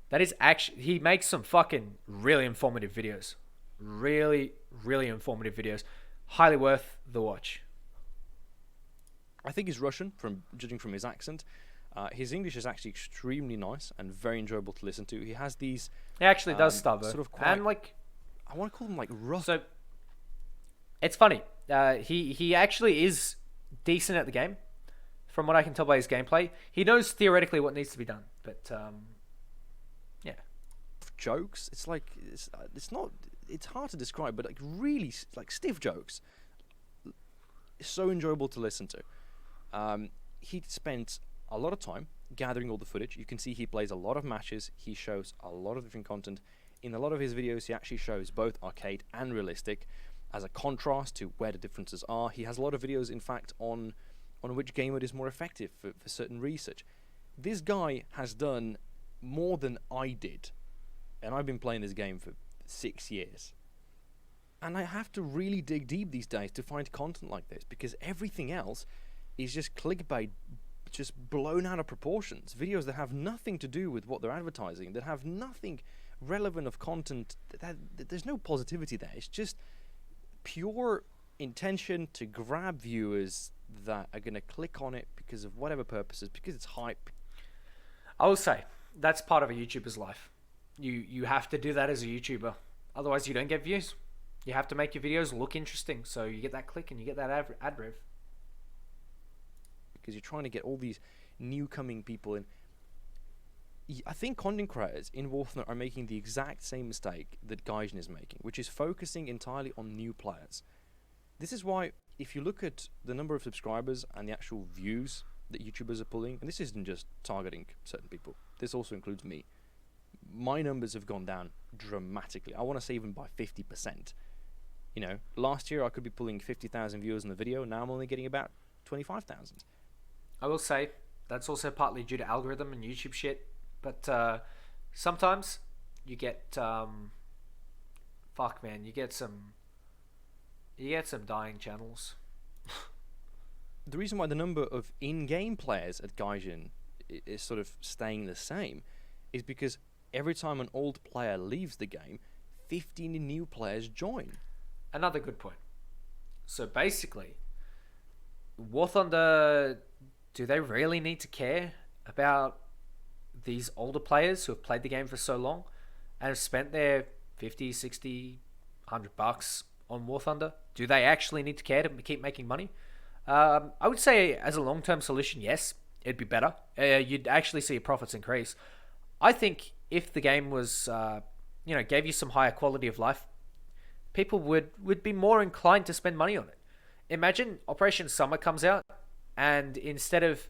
That is actually, he makes some fucking really informative videos. Really informative videos. Highly worth the watch. I think he's Russian, judging from his accent. His English is actually extremely nice and very enjoyable to listen to. He has these... He actually does stutter. Sort of quite, and like... I want to call them like rough... So, it's funny. He actually is decent at the game. From what I can tell by his gameplay. He knows theoretically what needs to be done. But, yeah. Jokes, it's like... It's not... It's hard to describe, but like really like stiff jokes. It's so enjoyable to listen to. He spent a lot of time gathering all the footage. You can see he plays a lot of matches. He shows a lot of different content. In a lot of his videos, he actually shows both arcade and realistic as a contrast to where the differences are. He has a lot of videos, in fact, on which game mode is more effective for certain research. This guy has done more than I did, and I've been playing this game for 6 years. And I have to really dig deep these days to find content like this, because everything else is just clickbait, just blown out of proportions. Videos that have nothing to do with what they're advertising, that have nothing relevant of content. There's no positivity there. It's just pure intention to grab viewers that are going to click on it because of whatever purposes, because it's hype. I will say, that's part of a YouTuber's life. You have to do that as a YouTuber. Otherwise, you don't get views. You have to make your videos look interesting, so you get that click and you get that ad rev. Because you're trying to get all these new coming people in. I think content creators in War Thunder are making the exact same mistake that Gaijin is making, which is focusing entirely on new players. This is why, if you look at the number of subscribers and the actual views that YouTubers are pulling, and this isn't just targeting certain people, this also includes me, my numbers have gone down dramatically. I want to say even by 50%. You know, last year I could be pulling 50,000 viewers in the video. Now I'm only getting about 25,000. I will say that's also partly due to algorithm and YouTube shit. But sometimes you get fuck man, you get some dying channels. The reason why the number of in-game players at Gaijin is sort of staying the same is because every time an old player leaves the game, 15 new players join. Another good point. So basically, War Thunder, do they really need to care about these older players who have played the game for so long and have spent their 50, 60, $100 on War Thunder? Do they actually need to care to keep making money? I would say as a long-term solution, yes. it'd be better. You'd actually see your profits increase. I think if the game was, gave you some higher quality of life, people would be more inclined to spend money on it. Imagine Operation Summer comes out, and instead of,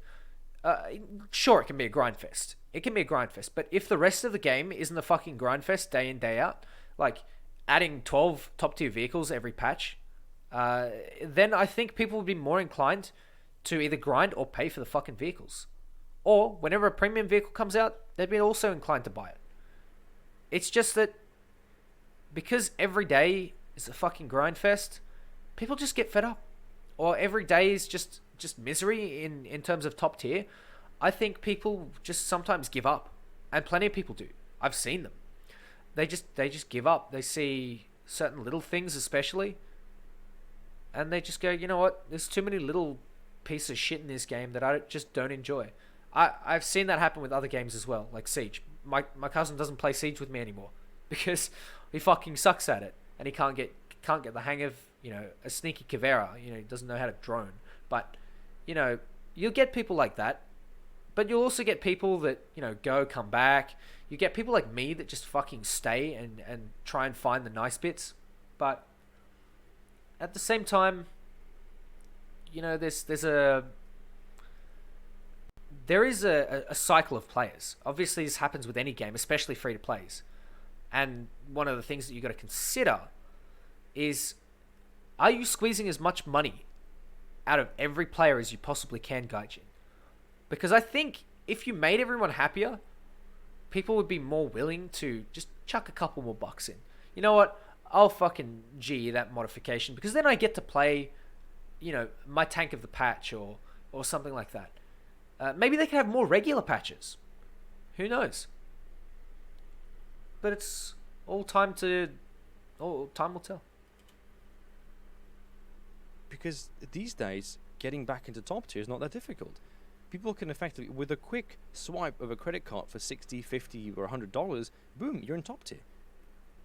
sure, it can be a grind fest. It can be a grind fest, but if the rest of the game isn't a fucking grind fest day in, day out, like adding 12 top tier vehicles every patch, then I think people would be more inclined to either grind or pay for the fucking vehicles. Or whenever a premium vehicle comes out, they'd be also inclined to buy it. It's just that because every day is a fucking grind fest, people just get fed up. Or every day is just misery in terms of top tier. I think people just sometimes give up. And plenty of people do. I've seen them. They just give up. They see certain little things especially, and they just go, you know what? There's too many little pieces of shit in this game that I just don't enjoy. I've seen that happen with other games as well, like Siege. My cousin doesn't play Siege with me anymore because he fucking sucks at it, and he can't get the hang of, a sneaky Kavera. He doesn't know how to drone. But you'll get people like that, but you'll also get people that come back. You get people like me that just fucking stay and try and find the nice bits. But at the same time, there is a cycle of players. Obviously, this happens with any game, especially free-to-plays. And one of the things that you got to consider is, are you squeezing as much money out of every player as you possibly can, Gaijin? Because I think if you made everyone happier, people would be more willing to just chuck a couple more bucks in. You know what? I'll fucking G that modification because then I get to play, my tank of the patch or something like that. Maybe they could have more regular patches. Who knows? But it's all time will tell. Because these days, getting back into top tier is not that difficult. People can effectively, with a quick swipe of a credit card for $60, $50, or $100, boom, you're in top tier.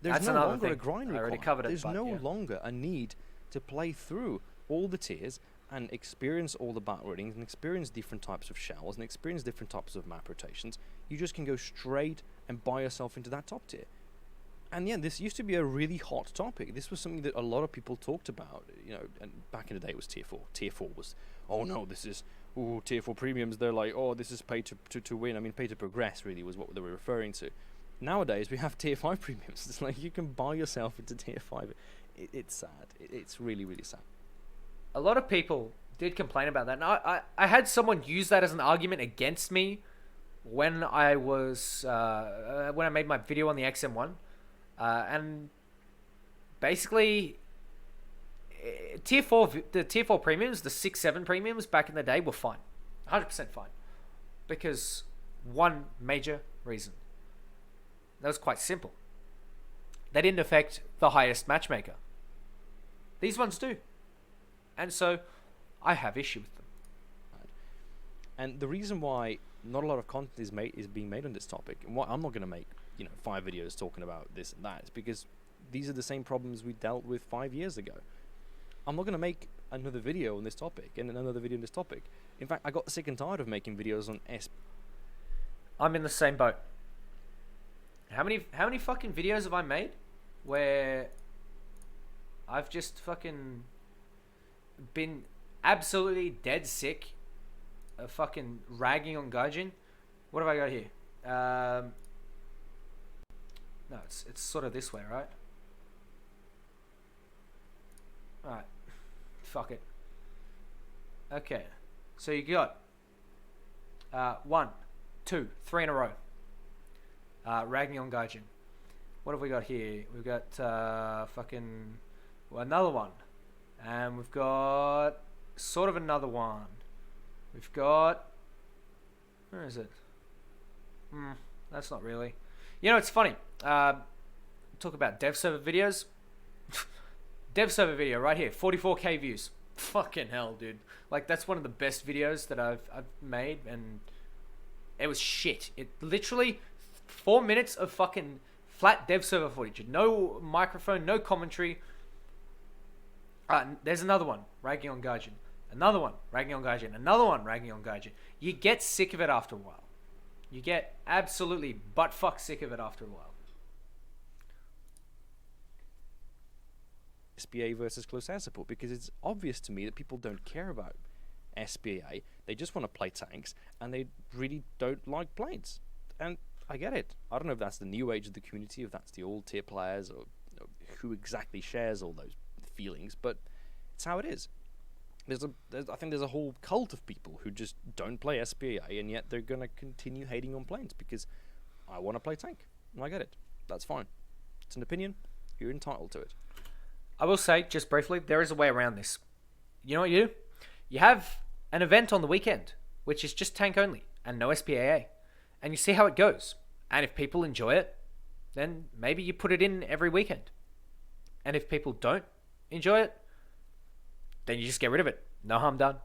There's no longer a grind requirement. There's no longer a need to play through all the tiers and experience all the battle ratings and experience different types of shells and experience different types of map rotations. You just can go straight and buy yourself into that top tier. And yeah, this used to be a really hot topic. This was something that a lot of people talked about, and back in the day it was tier 4. Tier 4 was, oh no, this is, tier 4 premiums, they're like, oh, this is pay to win. I mean, pay to progress really was what they were referring to. Nowadays, we have tier 5 premiums. It's like you can buy yourself into tier 5. It's sad. It's really, really sad. A lot of people did complain about that. And I had someone use that as an argument against me when I was, when I made my video on the XM1. And basically, the tier 4 premiums, the 6, 7 premiums back in the day were fine. 100% fine. Because one major reason. That was quite simple. They didn't affect the highest matchmaker. These ones do. And so, I have issue with them. And the reason why not a lot of content is being made on this topic, and why I'm not going to make 5 videos talking about this and that, is because these are the same problems we dealt with 5 years ago. I'm not going to make another video on this topic and another video on this topic. In fact, I got sick and tired of making videos on I'm in the same boat. How many fucking videos have I made where I've just fucking been absolutely dead sick of fucking ragging on Gaijin? What have I got here? No, it's sort of this way, right? Alright. Fuck it. Okay. So you got 1, 2, 3 in a row. Ragging on Gaijin. What have we got here? We've got another one. And we've got sort of another one. We've got... Where is it? That's not really... it's funny. Talk about dev server videos. Dev server video right here, 44k views. Fucking hell, dude. Like, that's one of the best videos that I've made, and it was shit. It literally 4 minutes of fucking flat dev server footage. No microphone, no commentary. There's another one, ragging on Gaijin. another one ragging on Gaijin, another one ragging on Gaijin. You get sick of it after a while. You get absolutely butt-fuck sick of it after a while. SPA versus close air support, because it's obvious to me that people don't care about SPA. They just want to play tanks, and they really don't like planes. And I get it. I don't know if that's the new age of the community, if that's the old tier players, or who exactly shares all those feelings, but it's how it is. I think there's a whole cult of people who just don't play SPA, and yet they're going to continue hating on planes because I want to play tank. And I get it. That's fine. It's an opinion. You're entitled to it. I will say, just briefly, there is a way around this. You know what you do? You have an event on the weekend, which is just tank only and no SPAA. And you see how it goes. And if people enjoy it, then maybe you put it in every weekend. And if people don't enjoy it, then you just get rid of it. No harm done.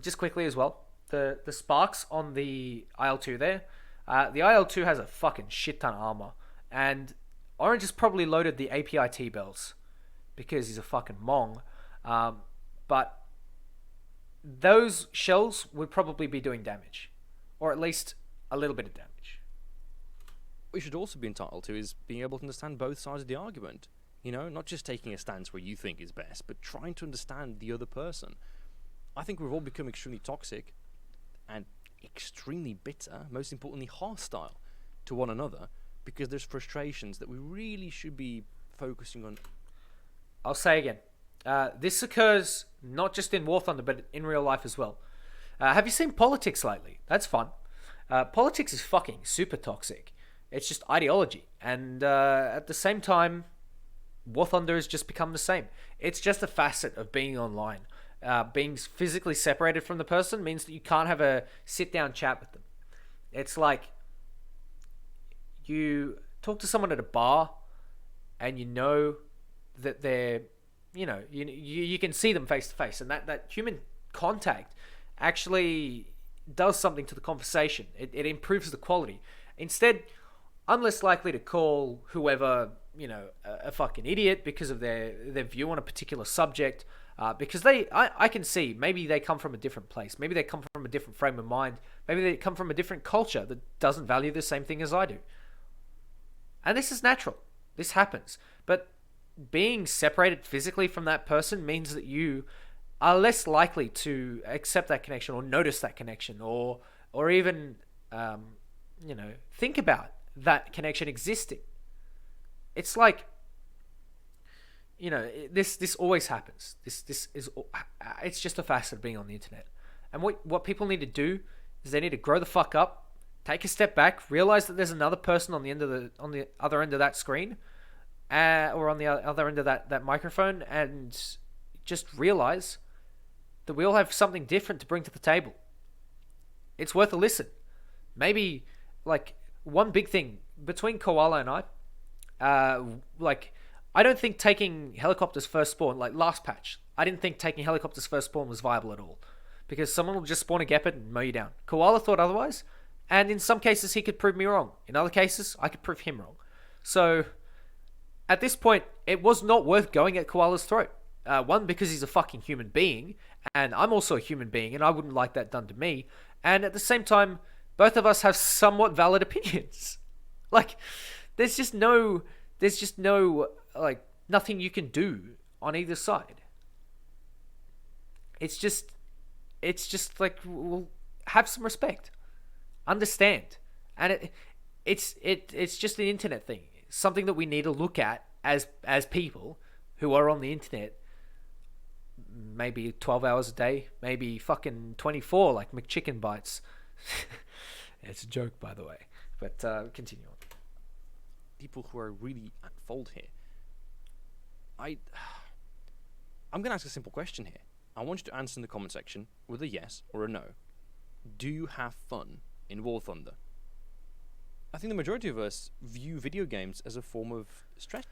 Just quickly as well, the sparks on the IL-2 there. The IL-2 has a fucking shit ton of armor. And Orange has probably loaded the H.A.T.E bells because he's a fucking mong. But those shells would probably be doing damage. Or at least a little bit of damage. What you should also be entitled to is being able to understand both sides of the argument. You know, not just taking a stance where you think is best, but trying to understand the other person. I think we've all become extremely toxic and extremely bitter, most importantly hostile to one another, because there's frustrations that we really should be focusing on. I'll say again, this occurs not just in War Thunder, but in real life as well. Have you seen politics lately? That's fun. Politics is fucking super toxic. It's just ideology. And at the same time, War Thunder has just become the same. It's just a facet of being online. Being physically separated from the person means that you can't have a sit-down chat with them. It's like you talk to someone at a bar and you know that they're, you can see them face to face, and that human contact actually does something to the conversation. It improves the quality. Instead, I'm less likely to call whoever, a fucking idiot because of their view on a particular subject, because I can see maybe they come from a different place. Maybe they come from a different frame of mind. Maybe they come from a different culture that doesn't value the same thing as I do. And this is natural. This happens. But being separated physically from that person means that you are less likely to accept that connection or notice that connection or even, think about that connection existing. It's like, this always happens. It's just a facet of being on the internet. And what people need to do is they need to grow the fuck up, take a step back, realize that there's another person on the other end of that screen, or on the other end of that microphone, and just realize that we all have something different to bring to the table. It's worth a listen. Maybe, one big thing between Koala and I, I don't think taking helicopters first spawn, last patch, I didn't think taking helicopters first spawn was viable at all. Because someone will just spawn a Gepard and mow you down. Koala thought otherwise, and in some cases he could prove me wrong. In other cases, I could prove him wrong. So, at this point, it was not worth going at Koala's throat. One, because he's a fucking human being, and I'm also a human being, and I wouldn't like that done to me. And at the same time, both of us have somewhat valid opinions. There's just no, nothing you can do on either side. It's just well, have some respect, understand, and it's just an internet thing, something that we need to look at as people who are on the internet. Maybe 12 hours a day, maybe fucking 24, like McChicken bites. It's a joke, by the way, but continue on. People who are really at fault here. I'm going to ask a simple question here. I want you to answer in the comment section with a yes or a no. Do you have fun in War Thunder? I think the majority of us view video games as a form of stress.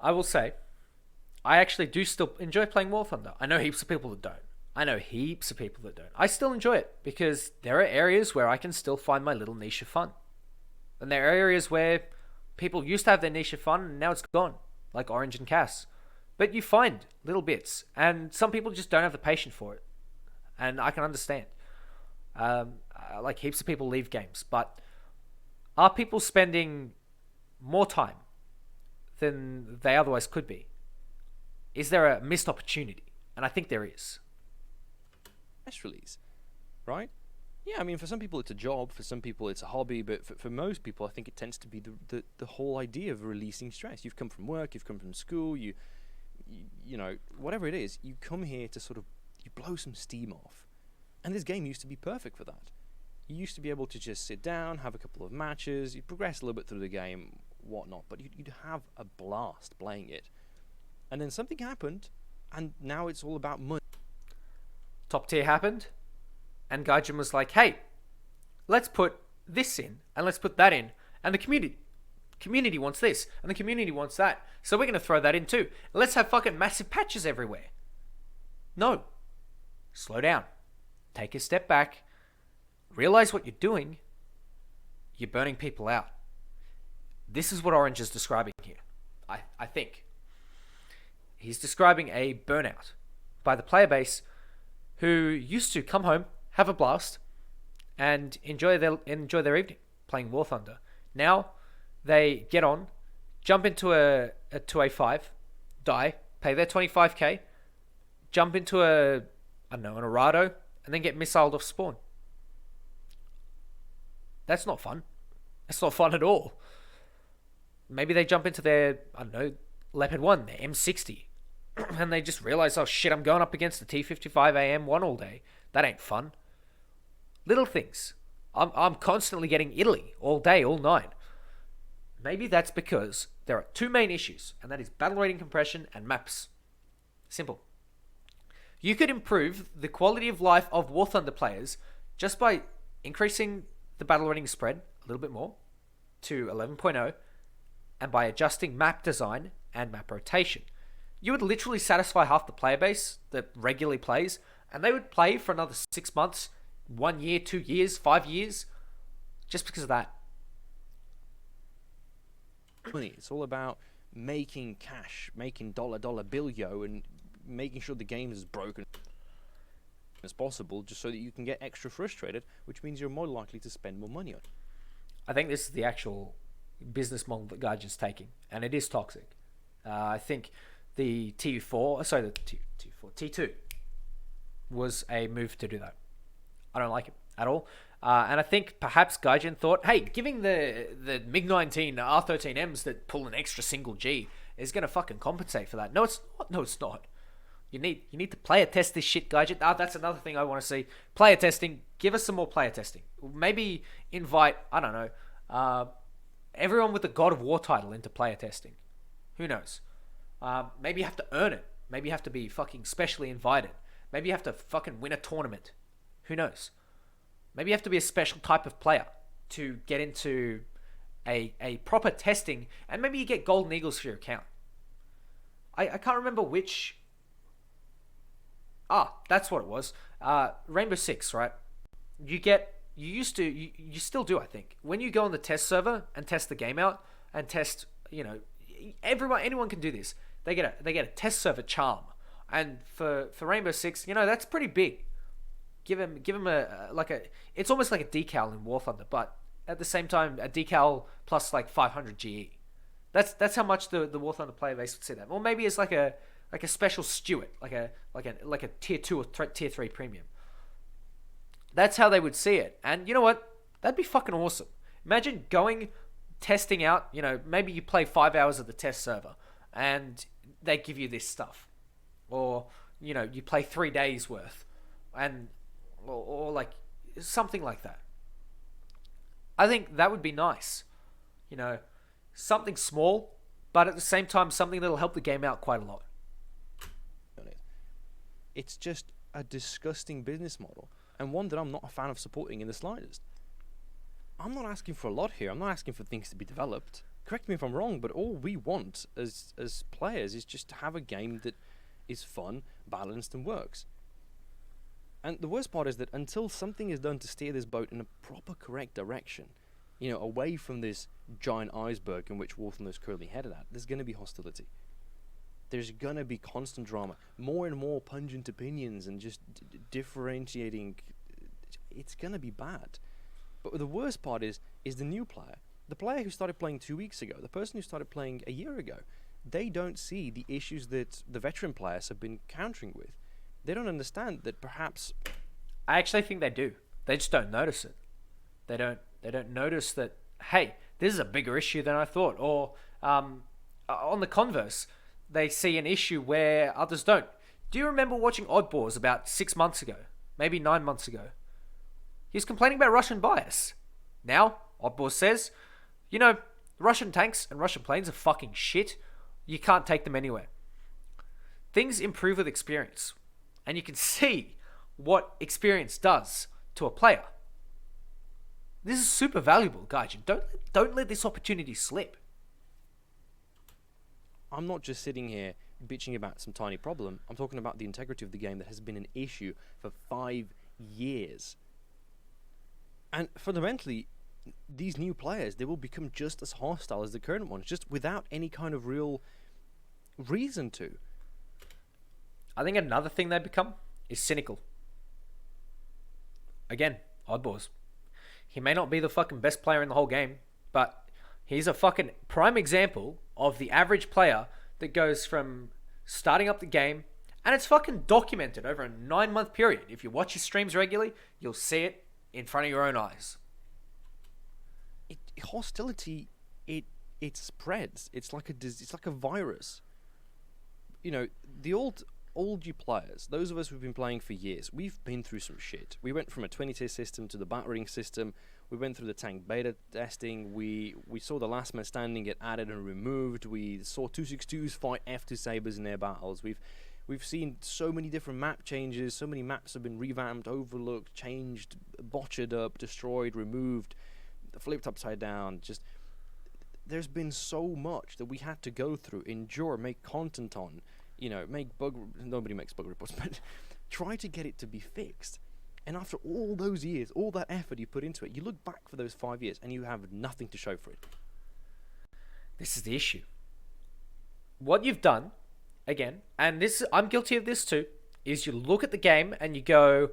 I will say, I actually do still enjoy playing War Thunder. I know heaps of people that don't. I still enjoy it because there are areas where I can still find my little niche of fun. And there are areas where people used to have their niche of fun and now it's gone. like Orange and Cass. But you find little bits, and some people just don't have the patience for it. And I can understand. Like heaps of people leave games, but are people spending more time than they otherwise could be? Is there a missed opportunity? And I think there is. Press release, right? Yeah, I mean, for some people it's a job, for some people it's a hobby, but for most people I think it tends to be the whole idea of releasing stress. You've come from work, you've come from school, you know, whatever it is, you come here to sort of, you blow some steam off. And this game used to be perfect for that. You used to be able to just sit down, have a couple of matches, you'd progress a little bit through the game, whatnot, but you'd have a blast playing it. And then something happened, and now it's all about money. Top tier happened, and Gaijin was like, hey, let's put this in, and let's put that in, and the community wants this, and the community wants that, so we're going to throw that in too. Let's have fucking massive patches everywhere. No. Slow down. Take a step back. Realize what you're doing. You're burning people out. This is what Orange is describing here, I think. He's describing a burnout by the player base who used to come home, have a blast, and enjoy their evening playing War Thunder. Now they get on, jump into a 2A5, die, pay their 25k, jump into an Arado, and then get missiled off spawn. That's not fun. That's not fun at all. Maybe they jump into their, Leopard 1, their M60, and they just realize, oh shit, I'm going up against the T55 AM1 all day. That ain't fun. Little things. I'm constantly getting Italy all day, all night. Maybe that's because there are two main issues, and that is battle rating compression and maps. Simple. You could improve the quality of life of War Thunder players just by increasing the battle rating spread a little bit more to 11.0, and by adjusting map design and map rotation. You would literally satisfy half the player base that regularly plays, and they would play for another 6 months, 1 year, 2 years, 5 years, just because of that. Money. It's all about making cash, making dollar billio, and making sure the game is as broken as possible, just so that you can get extra frustrated, which means you're more likely to spend more money on it. I think this is the actual business model that Gaijin's taking, and it is toxic. I think the T2 was a move to do that. I don't like it at all. And I think perhaps Gaijin thought, hey, giving the MiG-19 R13Ms that pull an extra single G is going to fucking compensate for that. No, it's not. No, it's not. You need to player test this shit, Gaijin. That's another thing I want to see. Player testing. Give us some more player testing. Maybe invite, I don't know, everyone with the God of War title into player testing. Who knows? Maybe you have to earn it. Maybe you have to be fucking specially invited. Maybe you have to fucking win a tournament. Who knows? Maybe you have to be a special type of player to get into a proper testing, and maybe you get Golden Eagles for your account. I can't remember which... that's what it was. Rainbow Six, right? You still do, I think. When you go on the test server and test the game out and test, anyone can do this. They get a test server charm, and for Rainbow Six, that's pretty big. Give him it's almost like a decal in War Thunder, but at the same time a decal plus like 500 GE. That's how much the War Thunder player base would see that. Or maybe it's like a special Stewart, like a tier 2 or tier 3 premium. That's how they would see it. And you know what? That'd be fucking awesome. Imagine testing out, maybe you play 5 hours of the test server and they give you this stuff. Or, you play 3 days worth and or like something like that. I think that would be nice. Something small, but at the same time something that'll help the game out quite a lot. It's just a disgusting business model, and one that I'm not a fan of supporting in the slightest. I'm not asking for a lot here. I'm not asking for things to be developed. Correct me if I'm wrong, but all we want as players is just to have a game that is fun, balanced, and works. And the worst part is that until something is done to steer this boat in a proper, correct direction, away from this giant iceberg in which War Thunder is currently headed at, there's going to be hostility. There's going to be constant drama, more and more pungent opinions, and just differentiating. It's going to be bad. But the worst part is the new player. The player who started playing 2 weeks ago, the person who started playing a year ago, they don't see the issues that the veteran players have been countering with. They don't understand that perhaps... I actually think they do. They just don't notice it. They don't notice that, hey, this is a bigger issue than I thought. Or on the converse, they see an issue where others don't. Do you remember watching Oddballs about 6 months ago? Maybe 9 months ago? He was complaining about Russian bias. Now, Oddballs says, Russian tanks and Russian planes are fucking shit. You can't take them anywhere. Things improve with experience. And you can see what experience does to a player. This is super valuable, guys. Don't let this opportunity slip. I'm not just sitting here bitching about some tiny problem. I'm talking about the integrity of the game that has been an issue for 5 years. And fundamentally, these new players, they will become just as hostile as the current ones, just without any kind of real reason to. I think another thing they become is cynical. Again, Oddballs. He may not be the fucking best player in the whole game, but he's a fucking prime example of the average player that goes from starting up the game, and it's fucking documented over a 9-month period. If you watch his streams regularly, you'll see it in front of your own eyes. Hostility, it spreads. It's like a virus. The old you players, those of us who've been playing for years, we've been through some shit. We went from a 20-tier system to the battering system. We went through the tank beta testing. We saw the last man standing get added and removed. We saw 262s fight F2 sabers in their battles. We've seen so many different map changes. So many maps have been revamped, overlooked, changed, botched up, destroyed, removed, flipped upside down. Just there's been so much that we had to go through, endure, make content on. Nobody makes bug reports, but try to get it to be fixed. And after all those years, all that effort you put into it, you look back for those 5 years and you have nothing to show for it. This is the issue. What you've done, again, and I'm guilty of this too, is you look at the game and you go,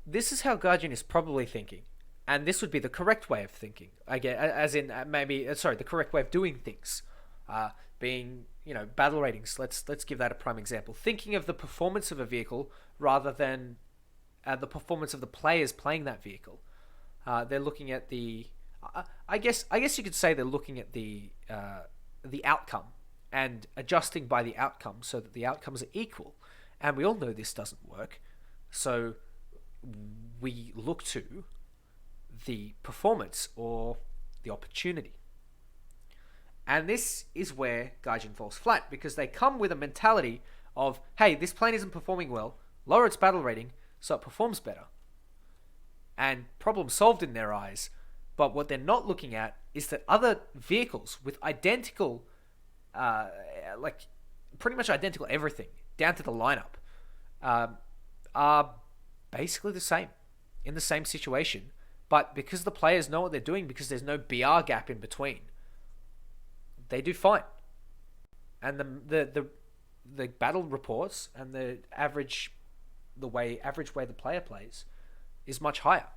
this is how Guardian is probably thinking. And this would be the correct way of thinking. Again, as in the correct way of doing things. Being, battle ratings. Let's give that a prime example. Thinking of the performance of a vehicle rather than the performance of the players playing that vehicle. They're looking at the, I guess you could say they're looking at the outcome and adjusting by the outcome so that the outcomes are equal. And we all know this doesn't work. So we look to the performance or the opportunity. And this is where Gaijin falls flat, because they come with a mentality of, hey, this plane isn't performing well, lower its battle rating so it performs better. And problem solved in their eyes. But what they're not looking at is that other vehicles with identical, pretty much identical everything, down to the lineup, are basically the same, in the same situation. But because the players know what they're doing, because there's no BR gap in between, they do fine. And the battle reports and the average way the player plays is much higher,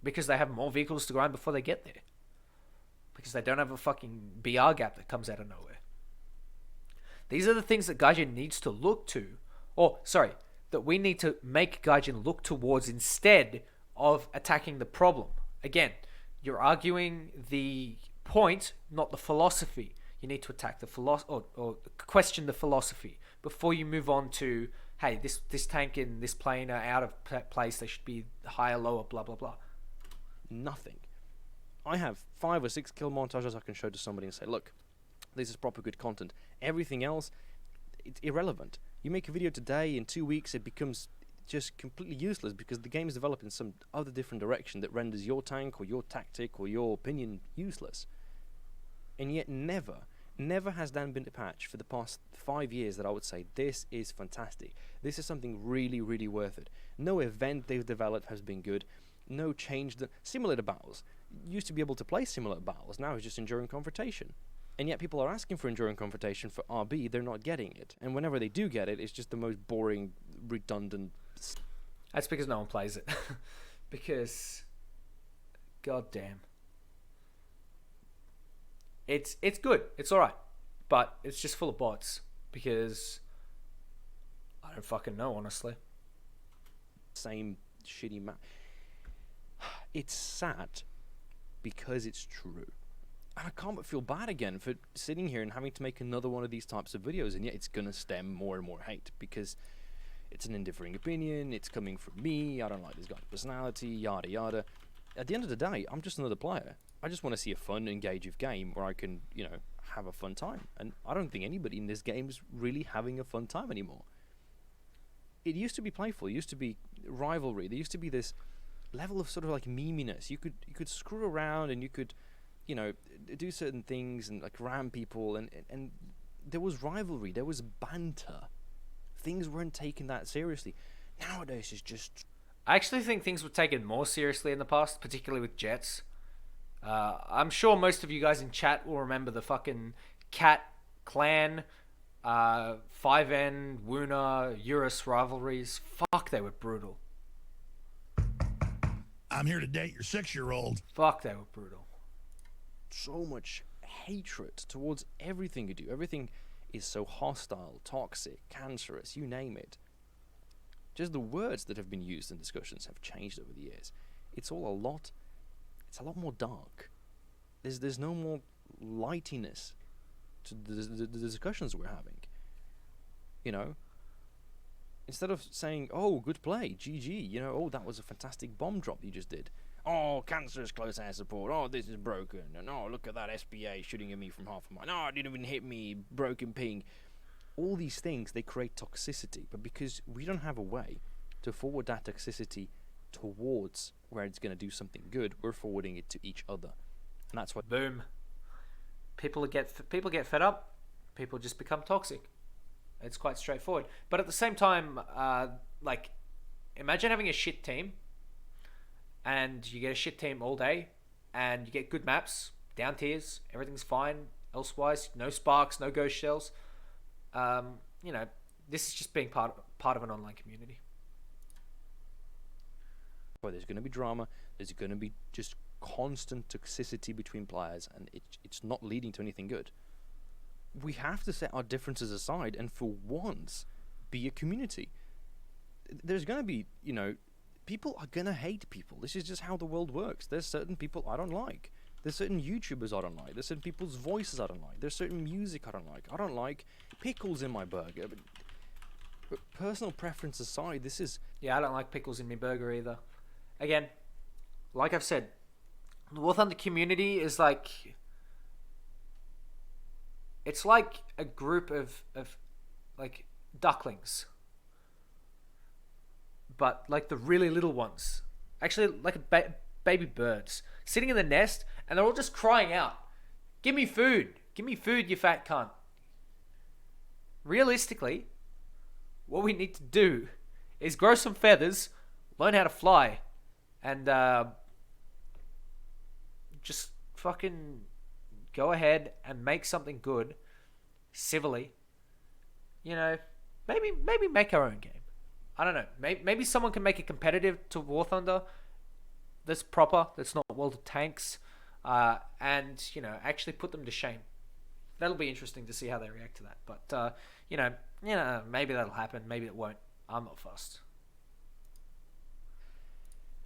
because they have more vehicles to grind before they get there, because they don't have a fucking BR gap that comes out of nowhere. These are the things that Gaijin needs to look to, that we need to make Gaijin look towards instead of attacking the problem. Again, you're arguing the point, not the philosophy. You need to attack the philosophy or question the philosophy before you move on to, hey, this tank and this plane are out of place. They should be higher, lower, blah blah blah. Nothing. I have 5 or 6 kill montages I can show to somebody and say, look, this is proper good content. Everything else, it's irrelevant. You make a video today, in 2 weeks it becomes just completely useless, because the game is developed in some other different direction that renders your tank or your tactic or your opinion useless. And yet never has Dan been a patch for the past 5 years that I would say, this is fantastic. This is something really, really worth it. No event they've developed has been good. No change. Simulator battles. used to be able to play simulator battles. Now it's just enduring confrontation. And yet people are asking for enduring confrontation for RB. They're not getting it. And whenever they do get it, it's just the most boring, redundant... That's because no one plays it. Because, goddamn, it's good. It's all right, but it's just full of bots. Because I don't fucking know, honestly. Same shitty map. It's sad because it's true. And I can't but feel bad again for sitting here and having to make another one of these types of videos, and yet it's gonna stem more and more hate because it's an indifferent opinion, it's coming from me, I don't like this guy's personality, yada yada. At the end of the day, I'm just another player. I just want to see a fun, engaging game where I can, you know, have a fun time. And I don't think anybody in this game is really having a fun time anymore. It used to be playful, it used to be rivalry, there used to be this level of sort of like meminess. You could screw around and you could, you know, do certain things and like ram people and there was rivalry, there was banter. Things weren't taken that seriously. Nowadays it's just... I actually think things were taken more seriously in the past, particularly with jets. I'm sure most of you guys in chat will remember the fucking Cat clan, 5N, Wuna, Eurus rivalries. Fuck, they were brutal. I'm here to date your 6-year-old. Fuck, they were brutal. So much hatred towards everything you do. Everything is so hostile, toxic, cancerous, you name it. Just the words that have been used in discussions have changed over the years. It's a lot more dark. There's no more lightiness to the discussions we're having. You know? Instead of saying, oh, good play, GG, you know, oh, that was a fantastic bomb drop you just did. Oh, cancerous close air support. Oh, this is broken. And oh, look at that SPA shooting at me from half a mile. No, it didn't even hit me. Broken ping. All these things, they create toxicity. But because we don't have a way to forward that toxicity towards where it's going to do something good, we're forwarding it to each other. And that's what... Boom. People get fed up. People just become toxic. It's quite straightforward. But at the same time, like, imagine having a shit team and you get a shit team all day and you get good maps, down tiers, everything's fine, elsewise, no sparks, no ghost shells. You know, this is just being part of an online community. Well, there's going to be drama, there's going to be just constant toxicity between players, and it's not leading to anything good. We have to set our differences aside and for once be a community. There's going to be, you know, people are going to hate people. This is just how the world works. There's certain people I don't like. There's certain YouTubers I don't like. There's certain people's voices I don't like. There's certain music I don't like. I don't like pickles in my burger. But personal preference aside, this is... Yeah, I don't like pickles in my burger either. Again, like I've said, the War Thunder community is like... It's like a group of like ducklings. But like the really little ones. Actually, like baby birds. Sitting in the nest and they're all just crying out, "Give me food! Give me food, you fat cunt!" Realistically, what we need to do is grow some feathers, learn how to fly, and just fucking go ahead and make something good, civilly. You know, maybe make our own game. I don't know. Maybe someone can make it competitive to War Thunder that's proper, that's not World of Tanks, and, you know, actually put them to shame. That'll be interesting to see how they react to that. But, you know, maybe that'll happen. Maybe it won't. I'm not fussed.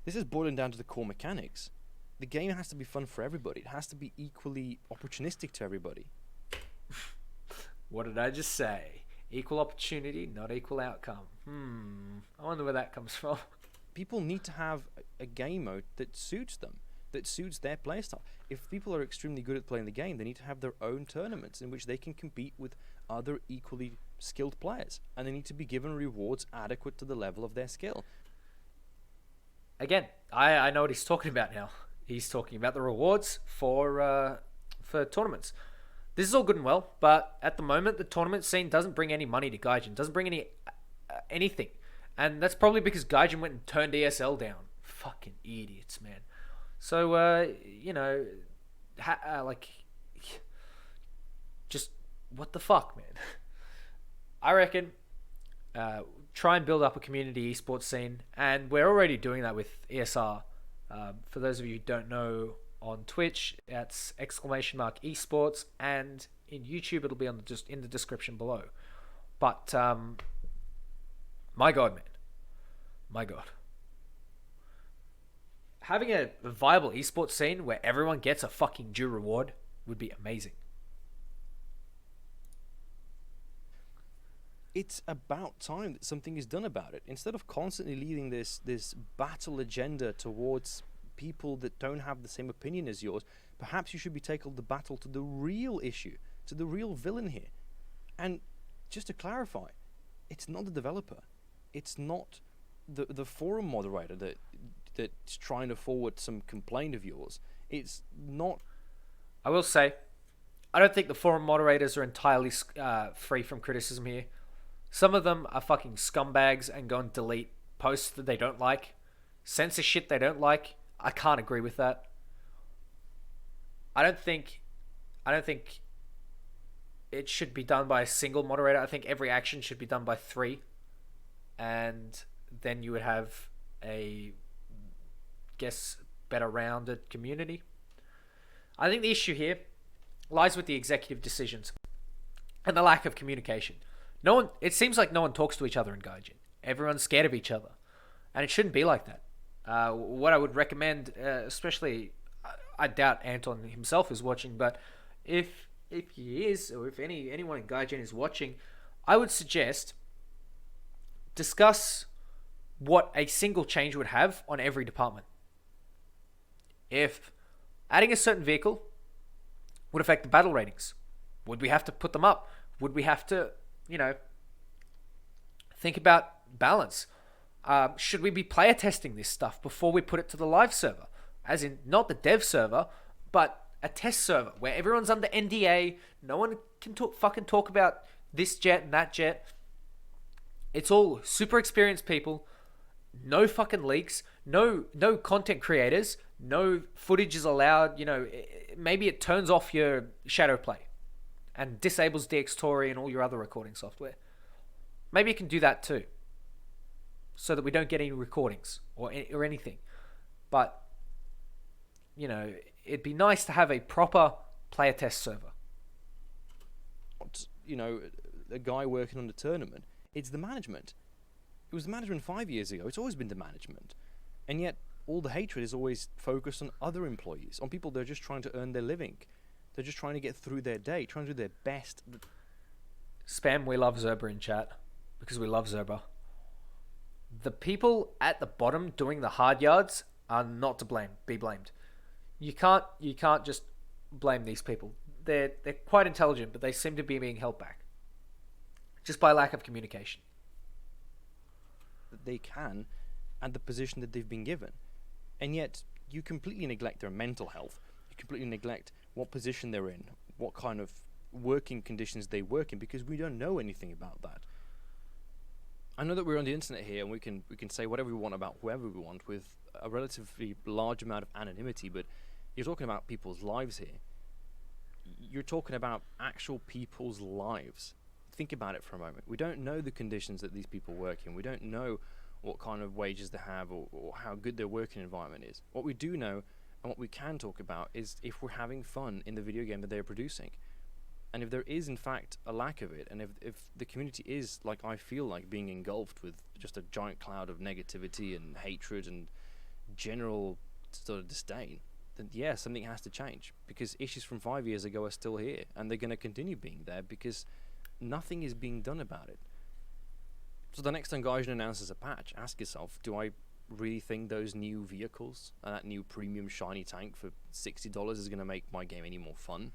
This is boiling down to the core mechanics. The game has to be fun for everybody. It has to be equally opportunistic to everybody. What did I just say? Equal opportunity, not equal outcome. I wonder where that comes from. People need to have a game mode that suits them, that suits their playstyle. If people are extremely good at playing the game, they need to have their own tournaments in which they can compete with other equally skilled players, and they need to be given rewards adequate to the level of their skill. Again, I know what he's talking about now. He's talking about the rewards for tournaments. This is all good and well, but at the moment, the tournament scene doesn't bring any money to Gaijin, doesn't bring anything. And that's probably because Gaijin went and turned ESL down. Fucking idiots, man. So, like, just what the fuck, man? I reckon try and build up a community esports scene, and we're already doing that with ESR. For those of you who don't know, on Twitch, that's !esports, and in YouTube, it'll be just in the description below. But my God, man, my God, having a viable esports scene where everyone gets a fucking due reward would be amazing. It's about time that something is done about it. Instead of constantly leading this battle agenda towards people that don't have the same opinion as yours, perhaps you should be taking the battle to the real issue, to the real villain here. And just to clarify, it's not the developer, it's not the forum moderator that's trying to forward some complaint of yours. It's not. I will say, I don't think the forum moderators are entirely free from criticism here. Some of them are fucking scumbags and go and delete posts that they don't like, censor shit they don't like. I can't agree with that. I don't think it should be done by a single moderator. I think every action should be done by 3, and then you would have a, better rounded community. I think the issue here lies with the executive decisions and the lack of communication. It seems like no one talks to each other in Gaijin. Everyone's scared of each other, and it shouldn't be like that. What I would recommend, especially, I doubt Anton himself is watching, but if he is, or if anyone in Gaijin is watching, I would suggest discuss what a single change would have on every department. If adding a certain vehicle would affect the battle ratings, would we have to put them up? Would we have to, think about balance? Should we be player testing this stuff before we put it to the live server? As in, not the dev server, but a test server where everyone's under NDA. No one can talk about this jet and that jet. It's all super experienced people. No fucking leaks. No content creators. No footage is allowed. Maybe it turns off your shadow play and disables DxTory and all your other recording software. Maybe it can do that too, so that we don't get any recordings or anything. But, it'd be nice to have a proper player test server. A guy working on the tournament. It's the management. It was the management 5 years ago. It's always been the management. And yet, all the hatred is always focused on other employees, on people that are just trying to earn their living. They're just trying to get through their day, trying to do their best. Spam, we love Zerba in chat, because we love Zerba. The people at the bottom doing the hard yards are not to be blamed. You can't just blame these people. They're quite intelligent, but they seem to be being held back just by lack of communication. That they can, and the position that they've been given. And yet, you completely neglect their mental health. You completely neglect what position they're in, what kind of working conditions they work in, because we don't know anything about that. I know that we're on the internet here, and we can say whatever we want about whoever we want with a relatively large amount of anonymity, but you're talking about people's lives here. You're talking about actual people's lives. Think about it for a moment. We don't know the conditions that these people work in. We don't know what kind of wages they have or how good their working environment is. What we do know and what we can talk about is if we're having fun in the video game that they're producing. And if there is, in fact, a lack of it, and if the community is, like I feel like, being engulfed with just a giant cloud of negativity and hatred and general sort of disdain, then yeah, something has to change. Because issues from 5 years ago are still here, and they're going to continue being there because nothing is being done about it. So the next time Gaijin announces a patch, ask yourself, do I really think those new vehicles and that new premium shiny tank for $60 is going to make my game any more fun?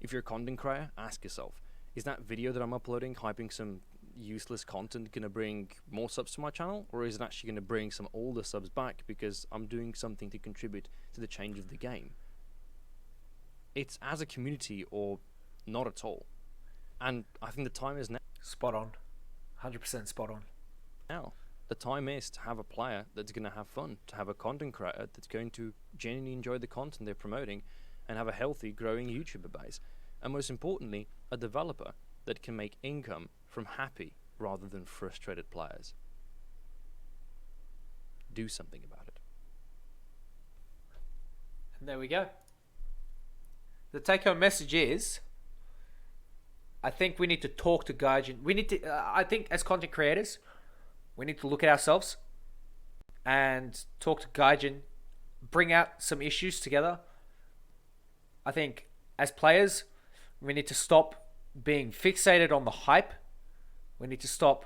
If you're a content creator, ask yourself, is that video that I'm uploading, hyping some useless content, going to bring more subs to my channel? Or is it actually going to bring some older subs back because I'm doing something to contribute to the change of the game? It's as a community or not at all. And I think the time is now. Spot on. 100% spot on. Now, the time is to have a player that's going to have fun, to have a content creator that's going to genuinely enjoy the content they're promoting, and have a healthy, growing YouTuber base. And most importantly, a developer that can make income from happy rather than frustrated players. Do something about it. And there we go. The take-home message is, I think we need to talk to Gaijin. We need to, I think as content creators, we need to look at ourselves and talk to Gaijin, bring out some issues together. I think as players, we need to stop being fixated on the hype. We need to stop,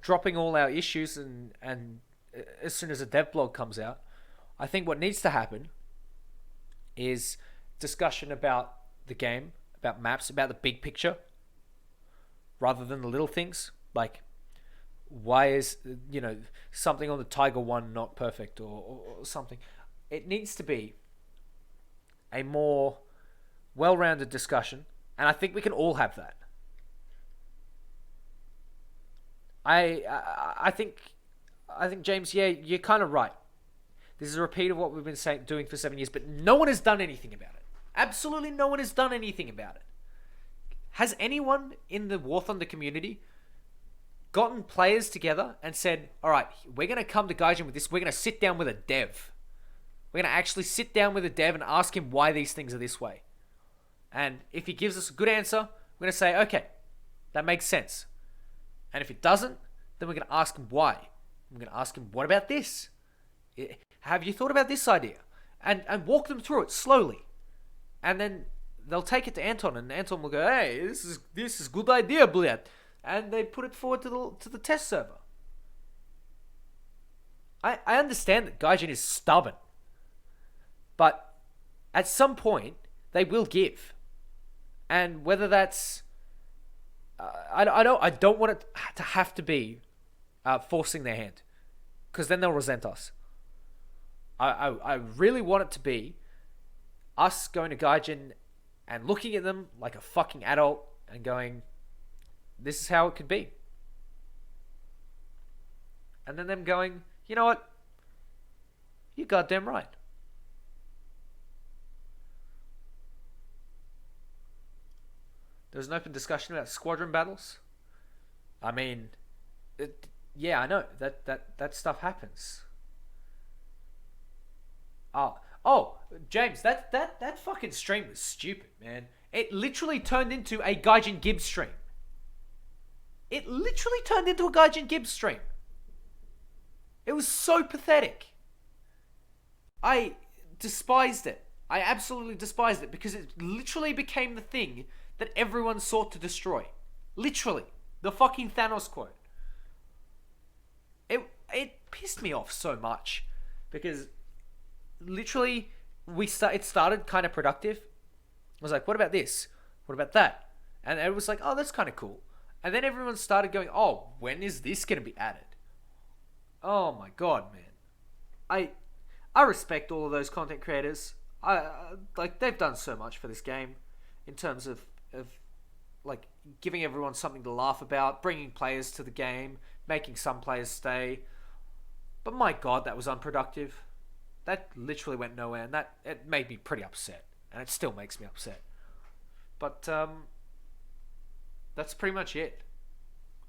dropping all our issues and as soon as a dev blog comes out. I think what needs to happen is discussion about the game, about maps, about the big picture, rather than the little things. Like, why is, something on the Tiger 1 not perfect or something? It needs to be a more well-rounded discussion, and I think we can all have that. I think James, yeah, you're kind of right. This is a repeat of what we've been doing for 7 years, but no one has done anything about it. Absolutely no one has done anything about it. Has anyone in the War Thunder community gotten players together and said, all right, we're going to come to Gaijin with this. We're going to sit down with a dev. We're going to actually sit down with a dev and ask him why these things are this way. And if he gives us a good answer, we're going to say, okay, that makes sense. And if it doesn't, then we're going to ask him why. I'm going to ask him, what about this? Have you thought about this idea? And walk them through it slowly. And then they'll take it to Anton, and Anton will go, hey, this is good idea, Bliat. And they put it forward to the test server. I understand that Gaijin is stubborn. But at some point, they will give. And whether that's... I don't want it to have to be forcing their hand. Because then they'll resent us. I really want it to be us going to Gaijin and looking at them like a fucking adult and going, this is how it could be. And then them going, you know what? You're goddamn right. There was an open discussion about squadron battles. I mean, yeah, I know that stuff happens. Oh, James, that fucking stream was stupid, man. It literally turned into a Gaijin Gibbs stream. It literally turned into a Gaijin Gibbs stream. It was so pathetic. I despised it. I absolutely despised it because it literally became the thing that everyone sought to destroy. Literally. The fucking Thanos quote. It pissed me off so much because literally it started kind of productive. I was like, what about this? What about that? And it was like, oh, that's kind of cool. And then everyone started going, oh, when is this going to be added? Oh my god, man. I respect all of those content creators. Like, they've done so much for this game in terms of like giving everyone something to laugh about, bringing players to the game, making some players stay. But my god, that was unproductive. That literally went nowhere, and it made me pretty upset, and it still makes me upset. But that's pretty much it.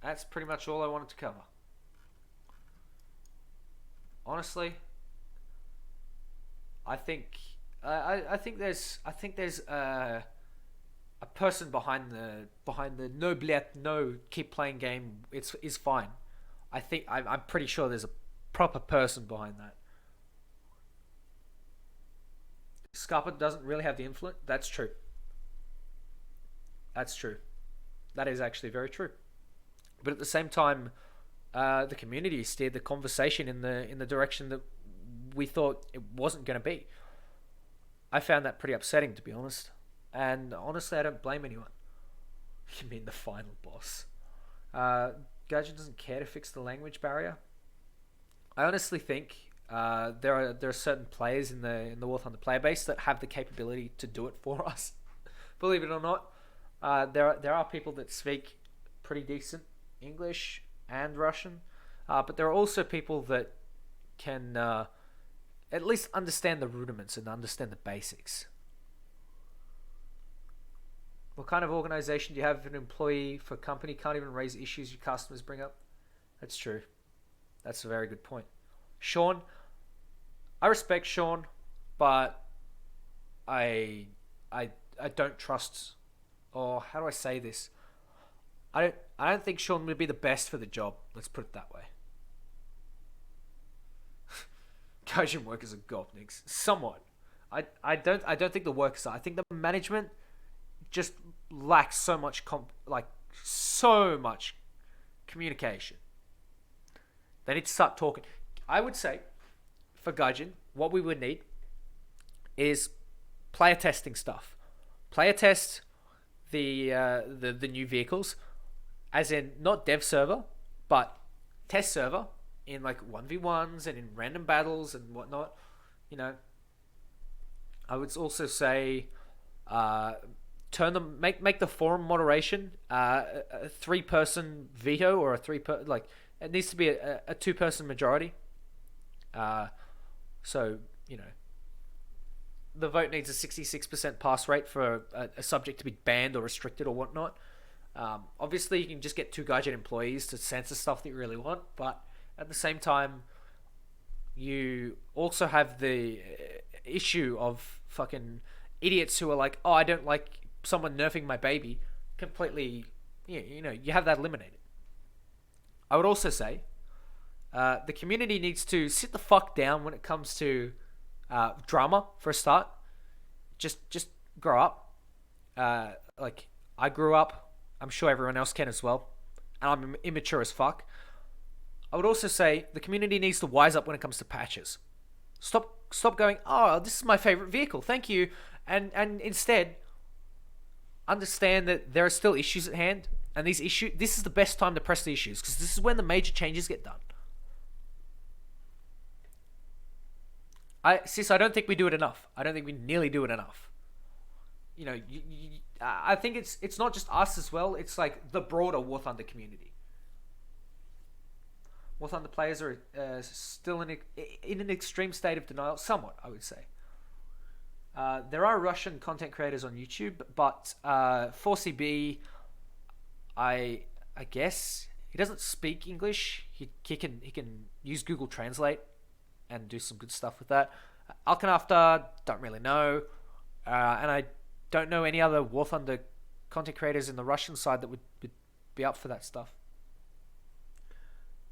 That's pretty much all I wanted to cover. Honestly, I think there's a person behind the no Bliat, no keep playing game. Is fine. I'm pretty sure there's a proper person behind that. Scarpa doesn't really have the influence. That's true. That's true. That is actually very true. But at the same time, the community steered the conversation in the direction that we thought it wasn't going to be. I found that pretty upsetting, to be honest. And honestly, I don't blame anyone. You mean the final boss? Gaijin doesn't care to fix the language barrier. I honestly think there are certain players in the War Thunder player base that have the capability to do it for us. Believe it or not, there are people that speak pretty decent English and Russian. But there are also people that can at least understand the rudiments and understand the basics. What kind of organization do you have if an employee for a company can't even raise issues your customers bring up? That's true. That's a very good point. Sean, I respect Sean, but I don't trust, or how do I say this? I don't think Sean would be the best for the job. Let's put it that way. Gaijin workers are gopniks. Somewhat. I don't think the workers are. I think the management just lacks so much communication. They need to start talking. I would say for Gaijin, what we would need is player testing stuff. Player test the new vehicles, as in not dev server, but test server in like 1v1s and in random battles and whatnot. You know, I would also say make the forum moderation a 3-person veto, or it needs to be a 2-person majority. So, you know, the vote needs a 66% pass rate for a subject to be banned or restricted or whatnot. Obviously, you can just get 2 Gaijin employees to censor stuff that you really want, but at the same time, you also have the issue of fucking idiots who are like, oh, I don't like someone nerfing my baby. Completely, you know, you have that eliminated. I would also say the community needs to sit the fuck down when it comes to drama, for a start. Just grow up. Like, I grew up. I'm sure everyone else can as well. And I'm immature as fuck. I would also say the community needs to wise up when it comes to patches. Stop going, oh, this is my favorite vehicle, thank you. And instead, understand that there are still issues at hand. And this is the best time to press the issues, because this is when the major changes get done. I don't think we do it enough. I don't think we nearly do it enough. You know, I think it's not just us as well. It's like the broader War Thunder community. War Thunder players are still in an extreme state of denial, somewhat, I would say. There are Russian content creators on YouTube, but 4CB, I guess he doesn't speak English. He can use Google Translate and do some good stuff with that. Alkanafta, don't really know. And I don't know any other War Thunder content creators in the Russian side that would be up for that stuff.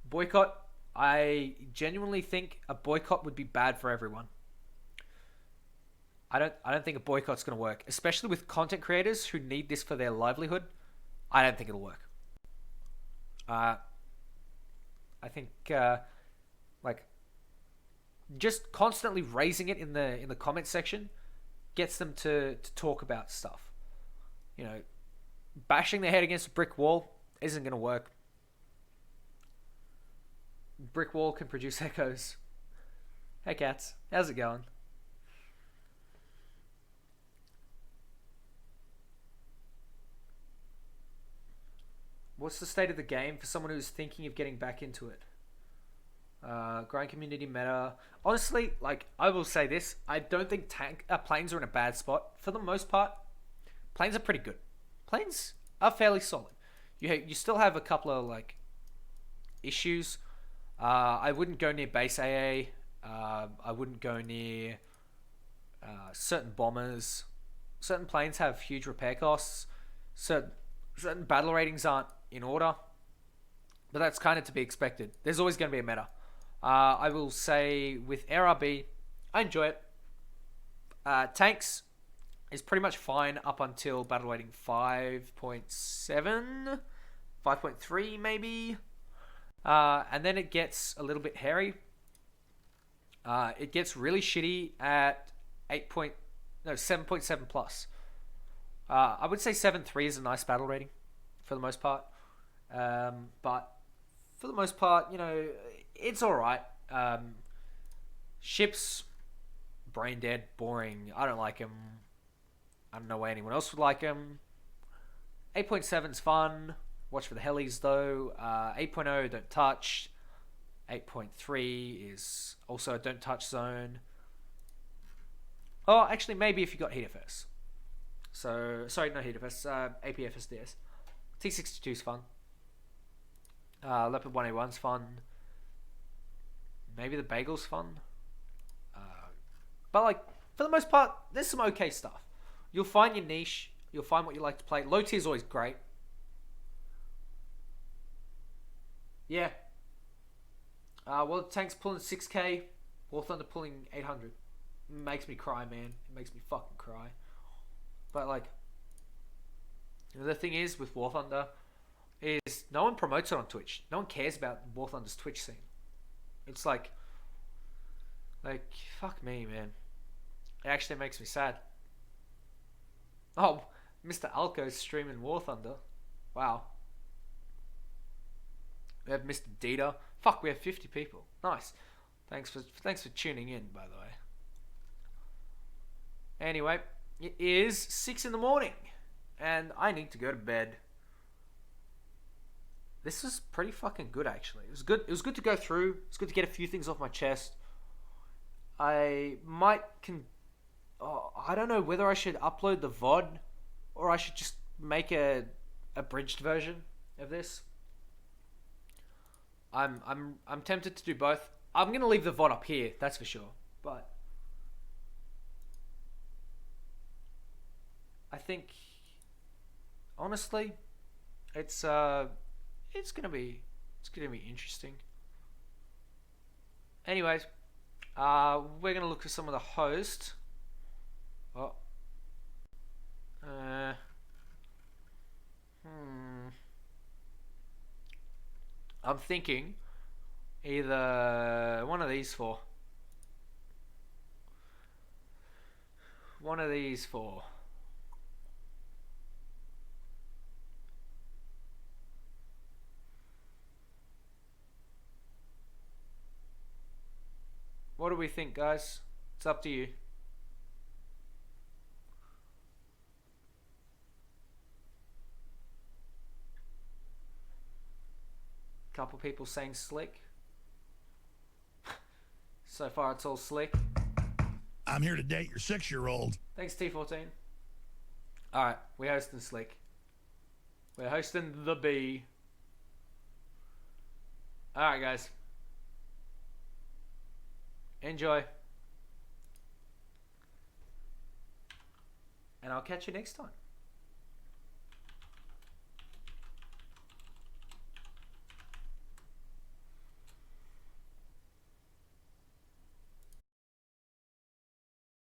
Boycott, I genuinely think a boycott would be bad for everyone. I don't think a boycott's going to work, especially with content creators who need this for their livelihood. I don't think it'll work. I think just constantly raising it in the comment section gets them to talk about stuff. You know, bashing their head against a brick wall isn't going to work. Brick wall can produce echoes. Hey cats, how's it going? What's the state of the game for someone who's thinking of getting back into it? Growing community meta. Honestly, like, I will say this. I don't think planes are in a bad spot. For the most part, planes are pretty good. Planes are fairly solid. You still have a couple of, like, issues. I wouldn't go near base AA. I wouldn't go near certain bombers. Certain planes have huge repair costs. Certain battle ratings aren't in order. But that's kind of to be expected. There's always going to be a meta. I will say with RRB, I enjoy it. Tanks is pretty much fine up until battle rating 5.7, 5.3 maybe. And then it gets a little bit hairy. It gets really shitty at 7.7 plus. I would say 7.3 is a nice battle rating for the most part. But for the most part, you know, it's alright. Ships, brain dead, boring. I don't like them. I don't know why anyone else would like them. 8.7's fun. Watch for the helis though. 8.0 don't touch. 8.3 is also a don't touch zone. Oh, actually, maybe if you got HeatFS. So, sorry, no HeatFS, APFSDS. T62 is fun. Leopard 1A1's fun. Maybe the Bagel's fun. But, like, for the most part, there's some okay stuff. You'll find your niche. You'll find what you like to play. Low tier is always great. Yeah. World Tank's pulling 6k. War Thunder pulling 800. Makes me cry, man. It makes me fucking cry. But, like, the thing is with War Thunder is no one promotes it on Twitch. No one cares about War Thunder's Twitch scene. It's like, fuck me, man. It actually makes me sad. Oh, Mr. Alco's streaming War Thunder. Wow. We have Mr. Dieter. Fuck, we have 50 people. Nice. Thanks for tuning in, by the way. Anyway, it is 6 in the morning, and I need to go to bed. This was pretty fucking good, actually. It was good. It was good to go through. It's good to get a few things off my chest. I might I don't know whether I should upload the VOD or I should just make a abridged version of this. I'm tempted to do both. I'm gonna leave the VOD up here, that's for sure. But I think honestly, it's gonna be interesting. Anyways, we're gonna look for some of the hosts. Oh. I'm thinking either one of these four. One of these four. What do we think, guys? It's up to you. Couple people saying slick. So far it's all slick. I'm here to date your 6-year-old. Thanks, T14. Alright, we're hosting slick. We're hosting the B. Alright, guys. Enjoy. And I'll catch you next time.